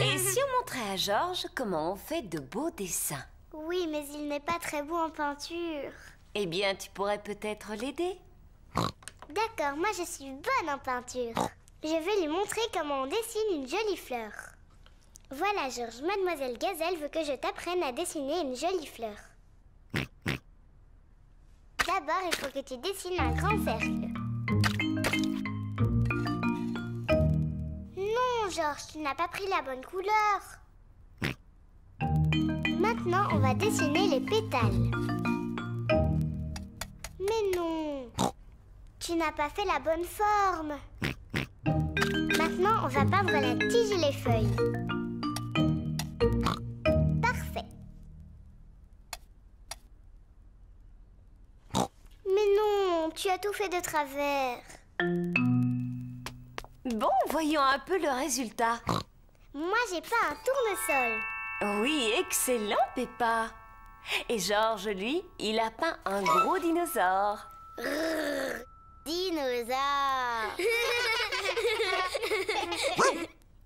Et si on montrait à Georges comment on fait de beaux dessins? Oui, mais il n'est pas très beau en peinture. Eh bien, tu pourrais peut-être l'aider. D'accord, moi je suis bonne en peinture. Je vais lui montrer comment on dessine une jolie fleur. Voilà, Georges, Mademoiselle Gazelle veut que je t'apprenne à dessiner une jolie fleur. D'abord, il faut que tu dessines un grand cercle. Non, Georges, tu n'as pas pris la bonne couleur. Maintenant, on va dessiner les pétales. Mais non, tu n'as pas fait la bonne forme. Maintenant, on va peindre la tige et les feuilles. Parfait. Mais non, tu as tout fait de travers. Bon, voyons un peu le résultat. Moi, j'ai pas un tournesol. Oui, excellent, Peppa. Et Georges, lui, il a peint un gros dinosaure. Dinosaure.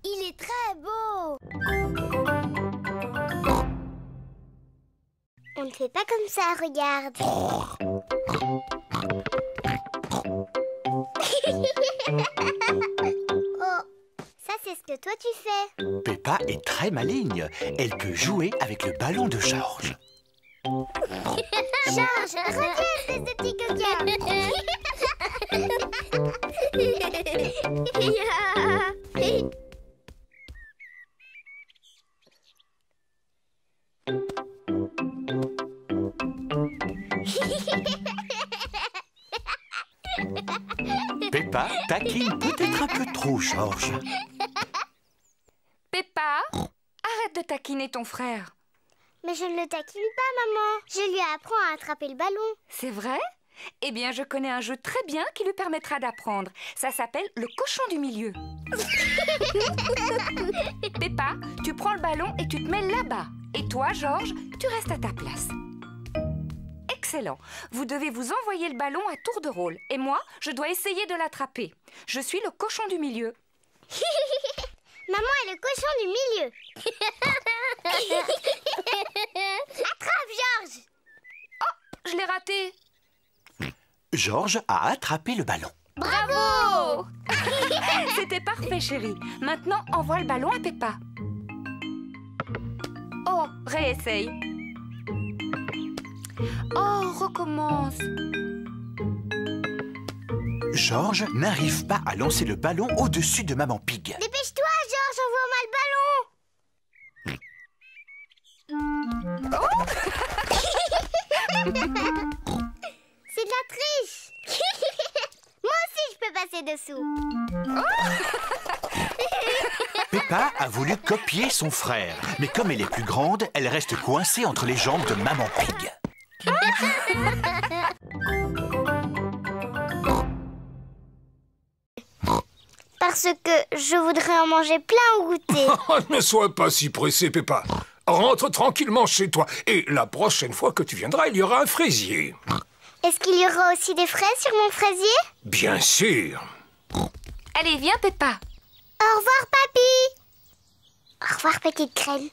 Il est très beau. On ne fait pas comme ça, regarde. Oh, ça c'est ce que toi tu fais. Peppa est très maligne. Elle peut jouer avec le ballon de Georges. Georges, reviens, espèce de petit coquin. Peppa taquine peut-être un peu trop Georges. Peppa, arrête de taquiner ton frère. Mais je ne le taquine pas, maman. Je lui apprends à attraper le ballon. C'est vrai? Eh bien, je connais un jeu très bien qui lui permettra d'apprendre. Ça s'appelle le cochon du milieu. Peppa, tu prends le ballon et tu te mets là-bas. Et toi, Georges, tu restes à ta place. Excellent. Vous devez vous envoyer le ballon à tour de rôle. Et moi, je dois essayer de l'attraper. Je suis le cochon du milieu. Maman est le cochon du milieu. Attrape, Georges. Oh, je l'ai raté. Georges a attrapé le ballon. Bravo. C'était parfait, chérie. Maintenant, envoie le ballon à Peppa. Oh, réessaye. Oh, recommence. Georges n'arrive pas à lancer le ballon au-dessus de Maman Pig. Dépêche-toi, Georges, envoie-moi le ballon. C'est de la triche. Moi aussi, je peux passer dessous. Peppa a voulu copier son frère. Mais comme elle est plus grande, elle reste coincée entre les jambes de Maman Pig. Parce que je voudrais en manger plein au goûter. Ne sois pas si pressé, Peppa. Rentre tranquillement chez toi. Et la prochaine fois que tu viendras, il y aura un fraisier. Est-ce qu'il y aura aussi des fraises sur mon fraisier? Bien sûr. Allez, viens, Peppa. Au revoir, papy. Au revoir, petite graine.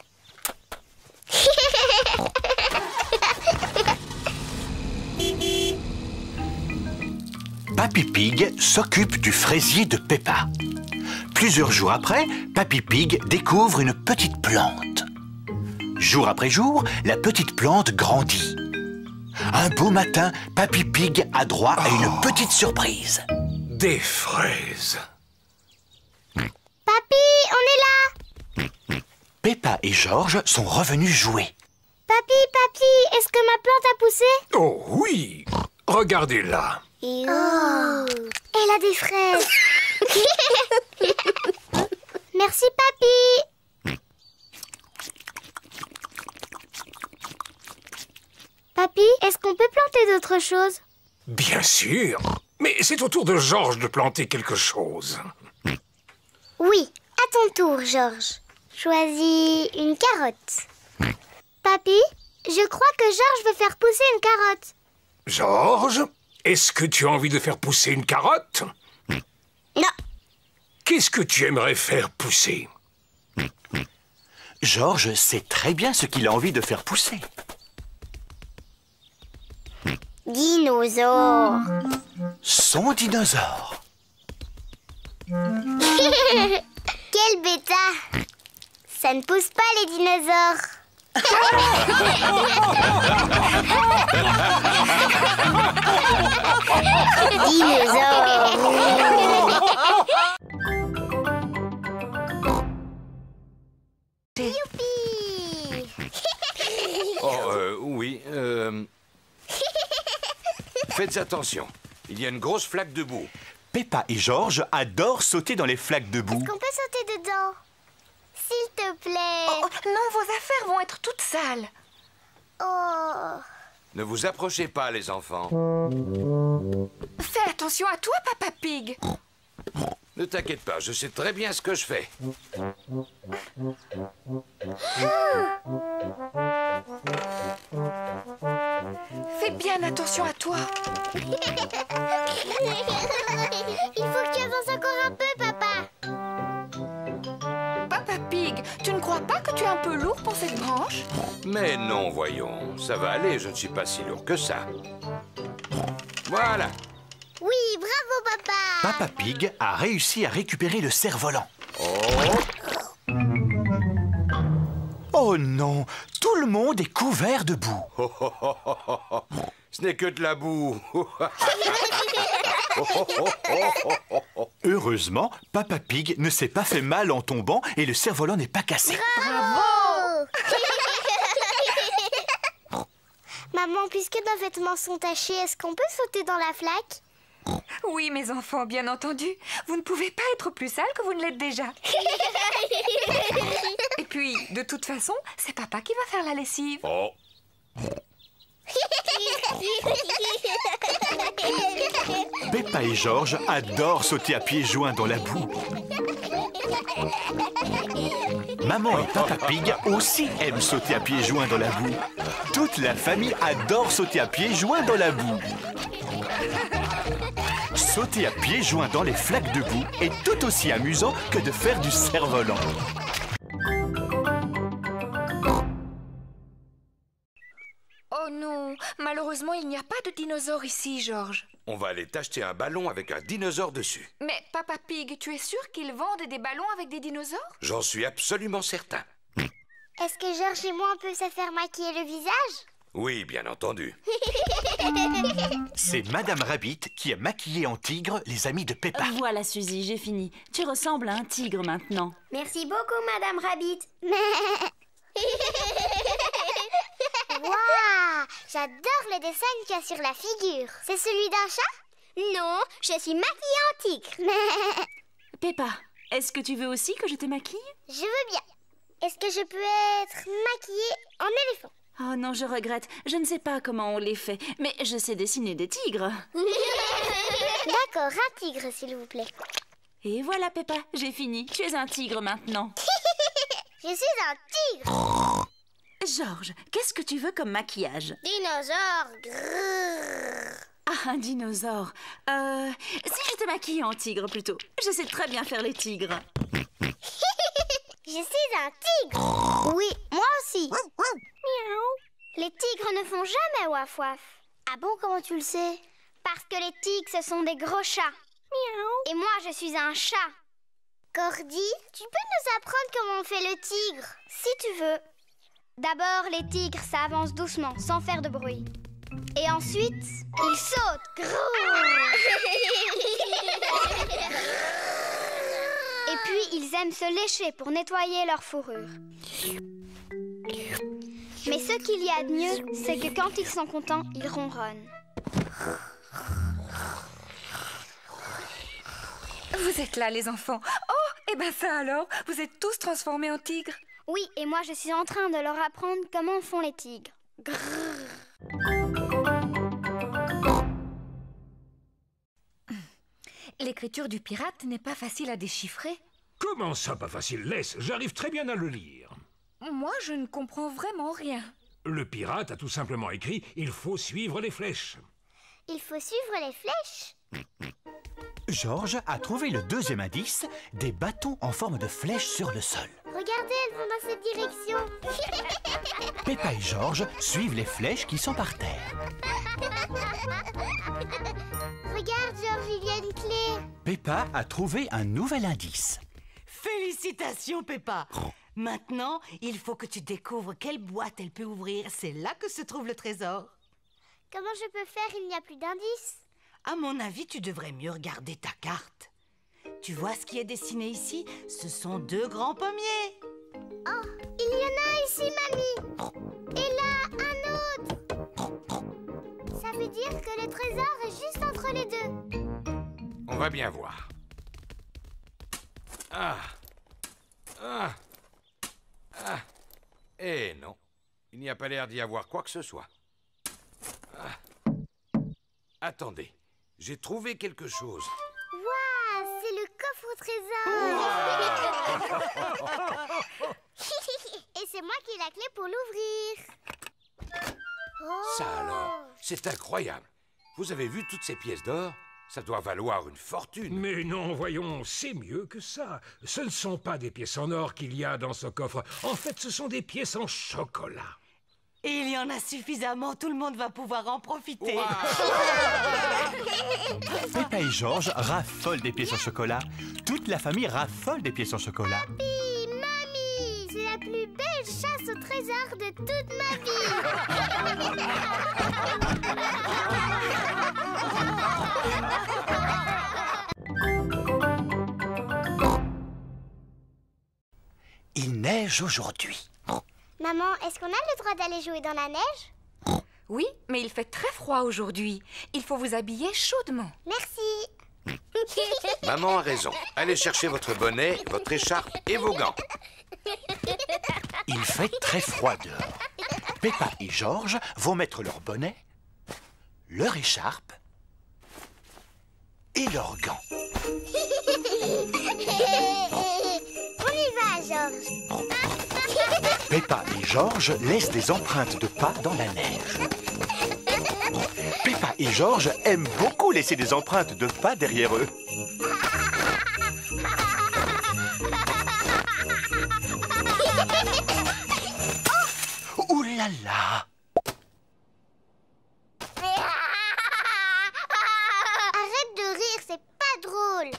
Papy Pig s'occupe du fraisier de Peppa. Plusieurs jours après, Papy Pig découvre une petite plante. Jour après jour, la petite plante grandit. Un beau matin, Papy Pig a droit à une petite surprise. Des fraises. Papy, on est là. Peppa et Georges sont revenus jouer. Papy, est-ce que ma plante a poussé? Oh oui. Regardez-la. Oh, elle a des fraises. Merci, papy. Papy, est-ce qu'on peut planter d'autres choses? Bien sûr. Mais c'est au tour de Georges de planter quelque chose. Oui, à ton tour, Georges. Choisis une carotte. Papy, je crois que Georges veut faire pousser une carotte. Georges, est-ce que tu as envie de faire pousser une carotte? Non. Qu'est-ce que tu aimerais faire pousser? Georges sait très bien ce qu'il a envie de faire pousser. Dinosaure. Son dinosaure. Quel bêta! Ça ne pousse pas les dinosaures. Youpi! Oh, oui, Faites attention, il y a une grosse flaque de boue. Peppa et Georges adorent sauter dans les flaques de boue. Est-ce qu'on peut sauter dedans? S'il te plaît. Oh, non, vos affaires vont être toutes sales. Oh. Ne vous approchez pas, les enfants. Fais attention à toi, Papa Pig. Ne t'inquiète pas, je sais très bien ce que je fais. Fais bien attention à toi. Il faut que tu avances encore un peu, papa. Papa Pig, tu ne crois pas que tu es un peu lourd pour cette branche? Mais non, voyons, ça va aller, je ne suis pas si lourd que ça. Voilà. Oui, bravo, papa. Papa Pig a réussi à récupérer le cerf-volant. Oh non, tout le monde est couvert de boue. Ce n'est que de la boue. Heureusement, Papa Pig ne s'est pas fait mal en tombant et le cerf-volant n'est pas cassé. Bravo. Maman, puisque nos vêtements sont tachés, est-ce qu'on peut sauter dans la flaque? Oui, mes enfants, bien entendu. Vous ne pouvez pas être plus sales que vous ne l'êtes déjà. Et puis, de toute façon, c'est papa qui va faire la lessive. Oh. Peppa et Georges adorent sauter à pieds joints dans la boue. Maman et Papa Pig aussi aiment sauter à pieds joints dans la boue. Toute la famille adore sauter à pieds joints dans la boue. Sauter à pieds joints dans les flaques de boue est tout aussi amusant que de faire du cerf-volant. Oh non, malheureusement, il n'y a pas de dinosaure ici, Georges. On va aller t'acheter un ballon avec un dinosaure dessus. Mais Papa Pig, tu es sûr qu'ils vendent des ballons avec des dinosaures? J'en suis absolument certain. Est-ce que Georges et moi, on peut se faire maquiller le visage? Oui, bien entendu. C'est Madame Rabbit qui a maquillé en tigre les amis de Peppa. Voilà, Suzy, j'ai fini. Tu ressembles à un tigre maintenant. Merci beaucoup, Madame Rabbit. Waouh! J'adore le dessin qu'il y a sur la figure. C'est celui d'un chat? Non, je suis maquillée en tigre. Peppa, est-ce que tu veux aussi que je te maquille? Je veux bien. Est-ce que je peux être maquillée en éléphant? Oh non, je regrette. Je ne sais pas comment on les fait, mais je sais dessiner des tigres. D'accord, un tigre, s'il vous plaît. Et voilà, Peppa, j'ai fini. Tu es un tigre maintenant. Je suis un tigre. Georges, qu'est-ce que tu veux comme maquillage? Dinosaure. Grrr. Ah, un dinosaure. Si je te maquille en tigre plutôt. Je sais très bien faire les tigres. Je suis un tigre. Oui, moi aussi. Miaou. Les tigres ne font jamais waf waf. Ah bon, comment tu le sais? Parce que les tigres, ce sont des gros chats. Miaou. Et moi, je suis un chat. Cordy, tu peux nous apprendre comment on fait le tigre? Si tu veux. D'abord, les tigres, ça avance doucement, sans faire de bruit. Et ensuite, ils sautent. Et puis, ils aiment se lécher pour nettoyer leur fourrure. Mais ce qu'il y a de mieux, c'est que quand ils sont contents, ils ronronnent. Vous êtes là, les enfants. Oh, et ben ça alors, vous êtes tous transformés en tigres. Oui, et moi je suis en train de leur apprendre comment font les tigres. L'écriture du pirate n'est pas facile à déchiffrer. Comment ça, pas facile? Laisse, j'arrive très bien à le lire. Moi, je ne comprends vraiment rien. Le pirate a tout simplement écrit « Il faut suivre les flèches ». Il faut suivre les flèches. Georges a trouvé le deuxième indice, des bâtons en forme de flèche sur le sol. Regardez, elles vont dans cette direction. Peppa et Georges suivent les flèches qui sont par terre. Regarde, Georges, il y a une clé. Peppa a trouvé un nouvel indice. Félicitations, Peppa. Maintenant, il faut que tu découvres quelle boîte elle peut ouvrir. C'est là que se trouve le trésor. Comment je peux faire? Il n'y a plus d'indices. À mon avis, tu devrais mieux regarder ta carte. Tu vois ce qui est dessiné ici? Ce sont deux grands pommiers. Oh, il y en a un ici, mamie. Et là, un autre. Ça veut dire que le trésor est juste entre les deux. On va bien voir. Ah. Eh non, il n'y a pas l'air d'y avoir quoi que ce soit. Ah. Attendez, j'ai trouvé quelque chose. Waouh, c'est le coffre au trésor. Et c'est moi qui ai la clé pour l'ouvrir. Ça alors, c'est incroyable. Vous avez vu toutes ces pièces d'or? Ça doit valoir une fortune. Mais non, voyons, c'est mieux que ça. Ce ne sont pas des pièces en or qu'il y a dans ce coffre. En fait, ce sont des pièces en chocolat. Et il y en a suffisamment, tout le monde va pouvoir en profiter. Wow. Peppa et Georges raffolent des pièces en chocolat. Toute la famille raffole des pièces en chocolat. Papi, mamie, c'est la plus belle chasse au trésor de toute ma vie. Il neige aujourd'hui. Maman, est-ce qu'on a le droit d'aller jouer dans la neige? Oui, mais il fait très froid aujourd'hui. Il faut vous habiller chaudement. Merci. Maman a raison. Allez chercher votre bonnet, votre écharpe et vos gants. Il fait très froid dehors. Peppa et Georges vont mettre leur bonnet, leur écharpe et leurs gants. On y va, Georges. Peppa et Georges laissent des empreintes de pas dans la neige. Peppa et Georges aiment beaucoup laisser des empreintes de pas derrière eux. Oh, ouh là là! Arrête de rire, c'est pas drôle.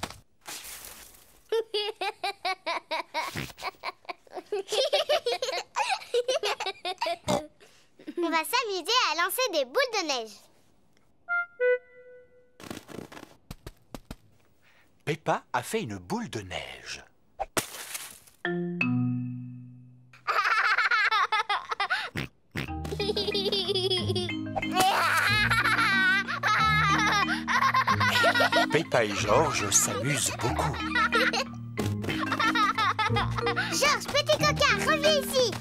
On va s'amuser à lancer des boules de neige. Peppa a fait une boule de neige. Peppa et Georges s'amusent beaucoup. Georges, petit coquin, reviens ici.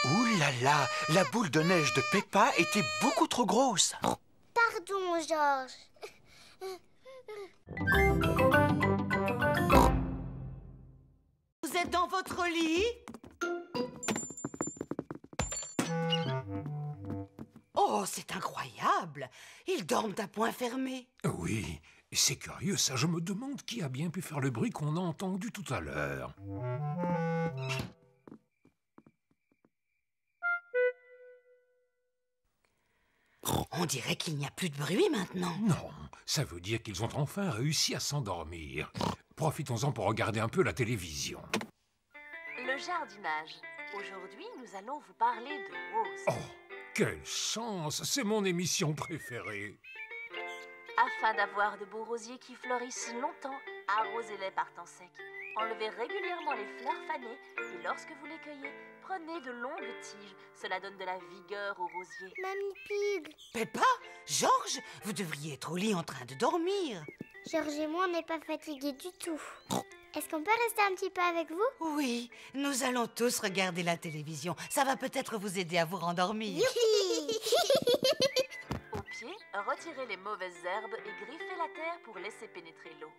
Ouh là là, la boule de neige de Peppa était beaucoup trop grosse. Pardon, Georges. Vous êtes dans votre lit? Oh, c'est incroyable! Ils dorment à poing fermé. Oui, c'est curieux ça. Je me demande qui a bien pu faire le bruit qu'on a entendu tout à l'heure. On dirait qu'il n'y a plus de bruit maintenant. Non, ça veut dire qu'ils ont enfin réussi à s'endormir. Profitons-en pour regarder un peu la télévision. Le jardinage. Aujourd'hui, nous allons vous parler de roses. Oh, quelle chance! C'est mon émission préférée. Afin d'avoir de beaux rosiers qui fleurissent longtemps, arrosez-les par temps sec. Enlevez régulièrement les fleurs fanées et lorsque vous les cueillez, prenez de longues tiges. Cela donne de la vigueur au rosier. Mamie Pig. Peppa, Georges, vous devriez être au lit en train de dormir. Georges et moi, on n'est pas fatigués du tout. Est-ce qu'on peut rester un petit peu avec vous? Oui, nous allons tous regarder la télévision. Ça va peut-être vous aider à vous rendormir. Au pied, retirez les mauvaises herbes et griffez la terre pour laisser pénétrer l'eau.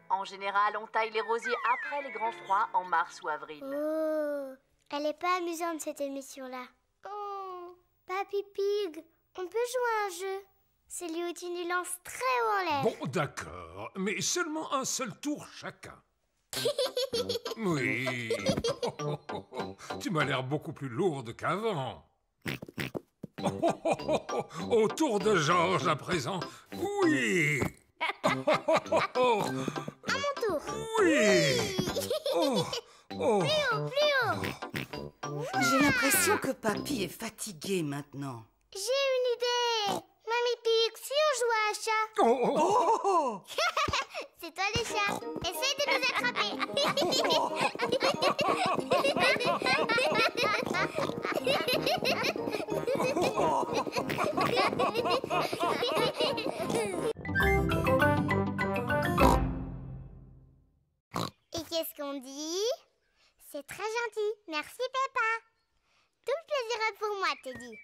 En général, on taille les rosiers après les grands froids en mars ou avril. Oh, elle est pas amusante cette émission-là. Oh, Papy Pig, on peut jouer à un jeu. C'est lui où tu nous lances très haut en l'air. Bon, d'accord, mais seulement un seul tour chacun. Oui. Tu m'as l'air beaucoup plus lourde qu'avant. Au tour de Georges à présent. Oui. À mon tour. Oui. Oh. Plus haut, plus haut. J'ai l'impression que Papy est fatigué maintenant. J'ai une idée. Mamie Pig, si on joue à un chat. Oh. C'est toi le chat. Essaye de nous attraper. Et qu'est-ce qu'on dit? C'est très gentil. Merci Peppa. Tout le plaisir est pour moi, Teddy.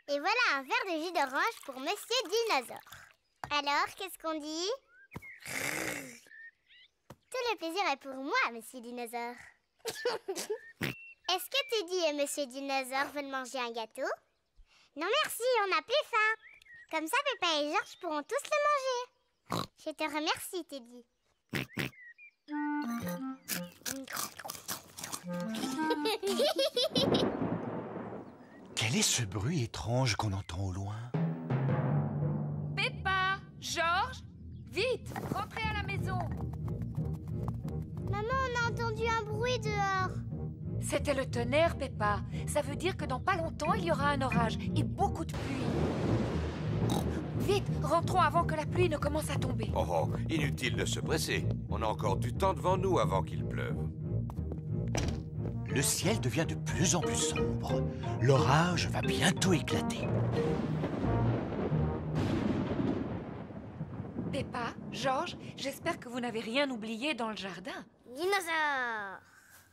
Et voilà un verre de jus d'orange pour Monsieur Dinosaure. Alors, qu'est-ce qu'on dit? Tout le plaisir est pour moi, Monsieur Dinosaure. Est-ce que Teddy et Monsieur Dinosaure veulent manger un gâteau? Non merci, on n'a plus faim. Comme ça, Peppa et Georges pourront tous le manger. Je te remercie, Teddy. Quel est ce bruit étrange qu'on entend au loin? Peppa, Georges, vite, rentrez à la maison. Maman, on a entendu un bruit dehors. C'était le tonnerre, Peppa. Ça veut dire que dans pas longtemps, il y aura un orage et beaucoup de pluie. Vite, rentrons avant que la pluie ne commence à tomber. Oh, inutile de se presser. On a encore du temps devant nous avant qu'il pleuve. Le ciel devient de plus en plus sombre. L'orage va bientôt éclater. Peppa, Georges, j'espère que vous n'avez rien oublié dans le jardin. Dinosaure.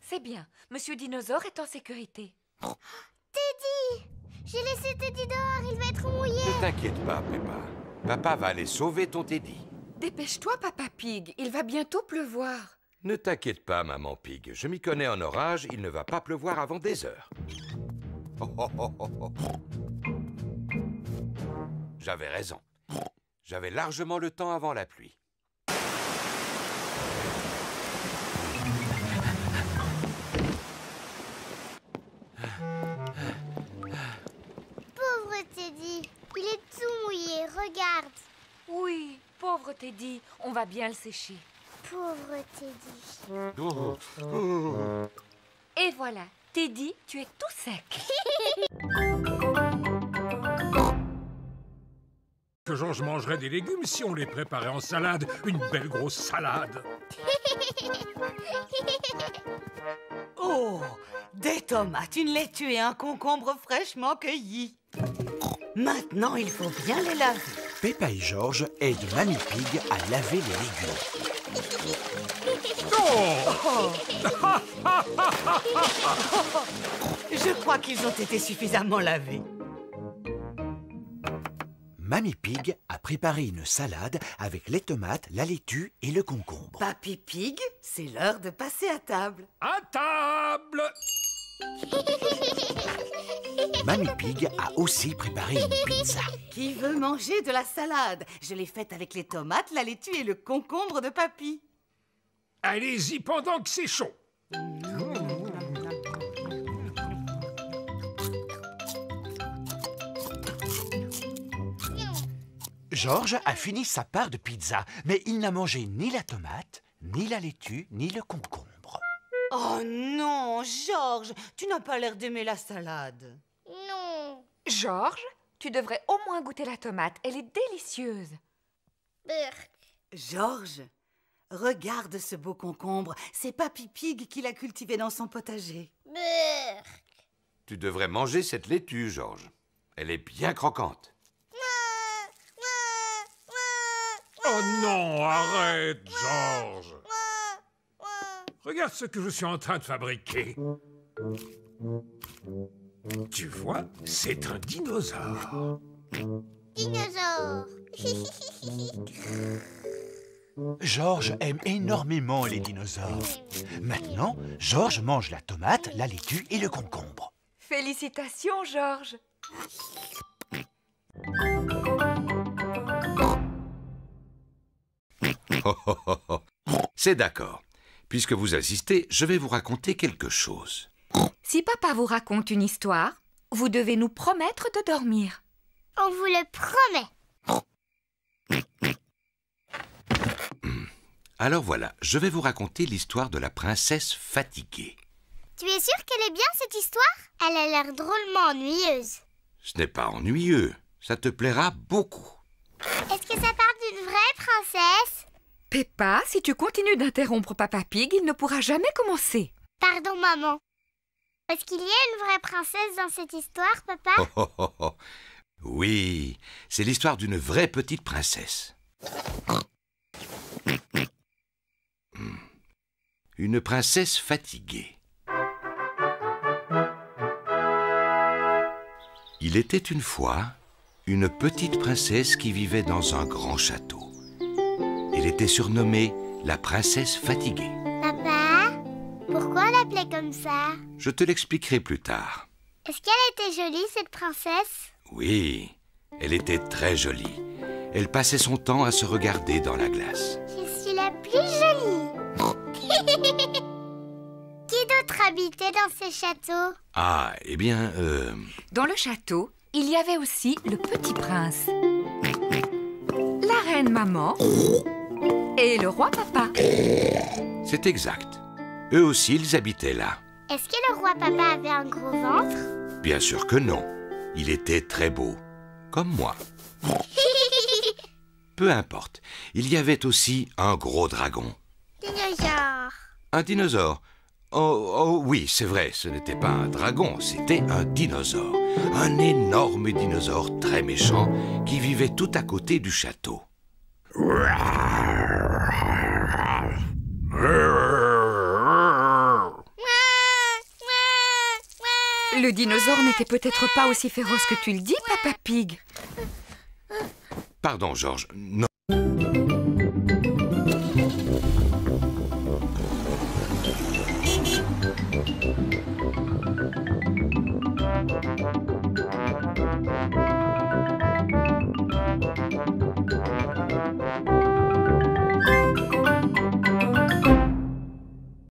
C'est bien. Monsieur Dinosaure est en sécurité. Teddy! J'ai laissé Teddy dehors, il va être mouillé. Ne t'inquiète pas, Peppa. Papa va aller sauver ton Teddy. Dépêche-toi, Papa Pig. Il va bientôt pleuvoir. Ne t'inquiète pas, Maman Pig. Je m'y connais en orage. Il ne va pas pleuvoir avant des heures. J'avais raison. J'avais largement le temps avant la pluie. Pauvre Teddy, il est tout mouillé, regarde. Oui, pauvre Teddy, on va bien le sécher. Pauvre Teddy. Et voilà, Teddy, tu es tout sec. Que Georges mangerait des légumes si on les préparait en salade. Une belle grosse salade. Oh, des tomates, une laitue et un concombre fraîchement cueillis. Maintenant, il faut bien les laver. Peppa et Georges aident Mamie Pig à laver les légumes. Je crois qu'ils ont été suffisamment lavés. Mamie Pig a préparé une salade avec les tomates, la laitue et le concombre. Papy Pig, c'est l'heure de passer à table. À table! Mamie Pig a aussi préparé une pizza. Qui veut manger de la salade? Je l'ai faite avec les tomates, la laitue et le concombre de Papy. Allez-y pendant que c'est chaud. Georges a fini sa part de pizza, mais il n'a mangé ni la tomate, ni la laitue, ni le concombre. Oh non, Georges, tu n'as pas l'air d'aimer la salade. Non. Georges, tu devrais au moins goûter la tomate. Elle est délicieuse. Burk. Georges, Regarde ce beau concombre. C'est Papy Pig qui l'a cultivé dans son potager. Tu devrais manger cette laitue, Georges. Elle est bien croquante. Oh non, arrête, Georges. Regarde ce que je suis en train de fabriquer. Tu vois, c'est un dinosaure. Dinosaure. Georges aime énormément les dinosaures. Maintenant, Georges mange la tomate, la laitue et le concombre. Félicitations, Georges. C'est d'accord. Puisque vous assistez, je vais vous raconter quelque chose. Si papa vous raconte une histoire, vous devez nous promettre de dormir. On vous le promet. Alors voilà, je vais vous raconter l'histoire de la princesse fatiguée. Tu es sûr qu'elle est bien, cette histoire? Elle a l'air drôlement ennuyeuse. Ce n'est pas ennuyeux, ça te plaira beaucoup. Est-ce que ça parle d'une vraie princesse? Peppa, si tu continues d'interrompre Papa Pig, il ne pourra jamais commencer. Pardon, maman. Est-ce qu'il y a une vraie princesse dans cette histoire, papa? Oui, c'est l'histoire d'une vraie petite princesse. Une princesse fatiguée. Il était une fois une petite princesse qui vivait dans un grand château. Elle était surnommée la princesse fatiguée. Papa, pourquoi on l'appelait comme ça? Je te l'expliquerai plus tard. Est-ce qu'elle était jolie, cette princesse? Oui, elle était très jolie. Elle passait son temps à se regarder dans la glace. Je suis la plus jolie. Qui d'autre habitait dans ce château? Ah, eh bien, Dans le château, il y avait aussi le petit prince, la reine maman et le roi papa. C'est exact. Eux aussi, ils habitaient là. Est-ce que le roi papa avait un gros ventre? Bien sûr que non. Il était très beau, comme moi. Peu importe. Il y avait aussi un gros dragon. Dinosaure. Un dinosaure. Oh oui, c'est vrai, ce n'était pas un dragon, c'était un dinosaure. Un énorme dinosaure très méchant qui vivait tout à côté du château. Le dinosaure n'était peut-être pas aussi féroce que tu le dis, Papa Pig. Pardon, Georges, non.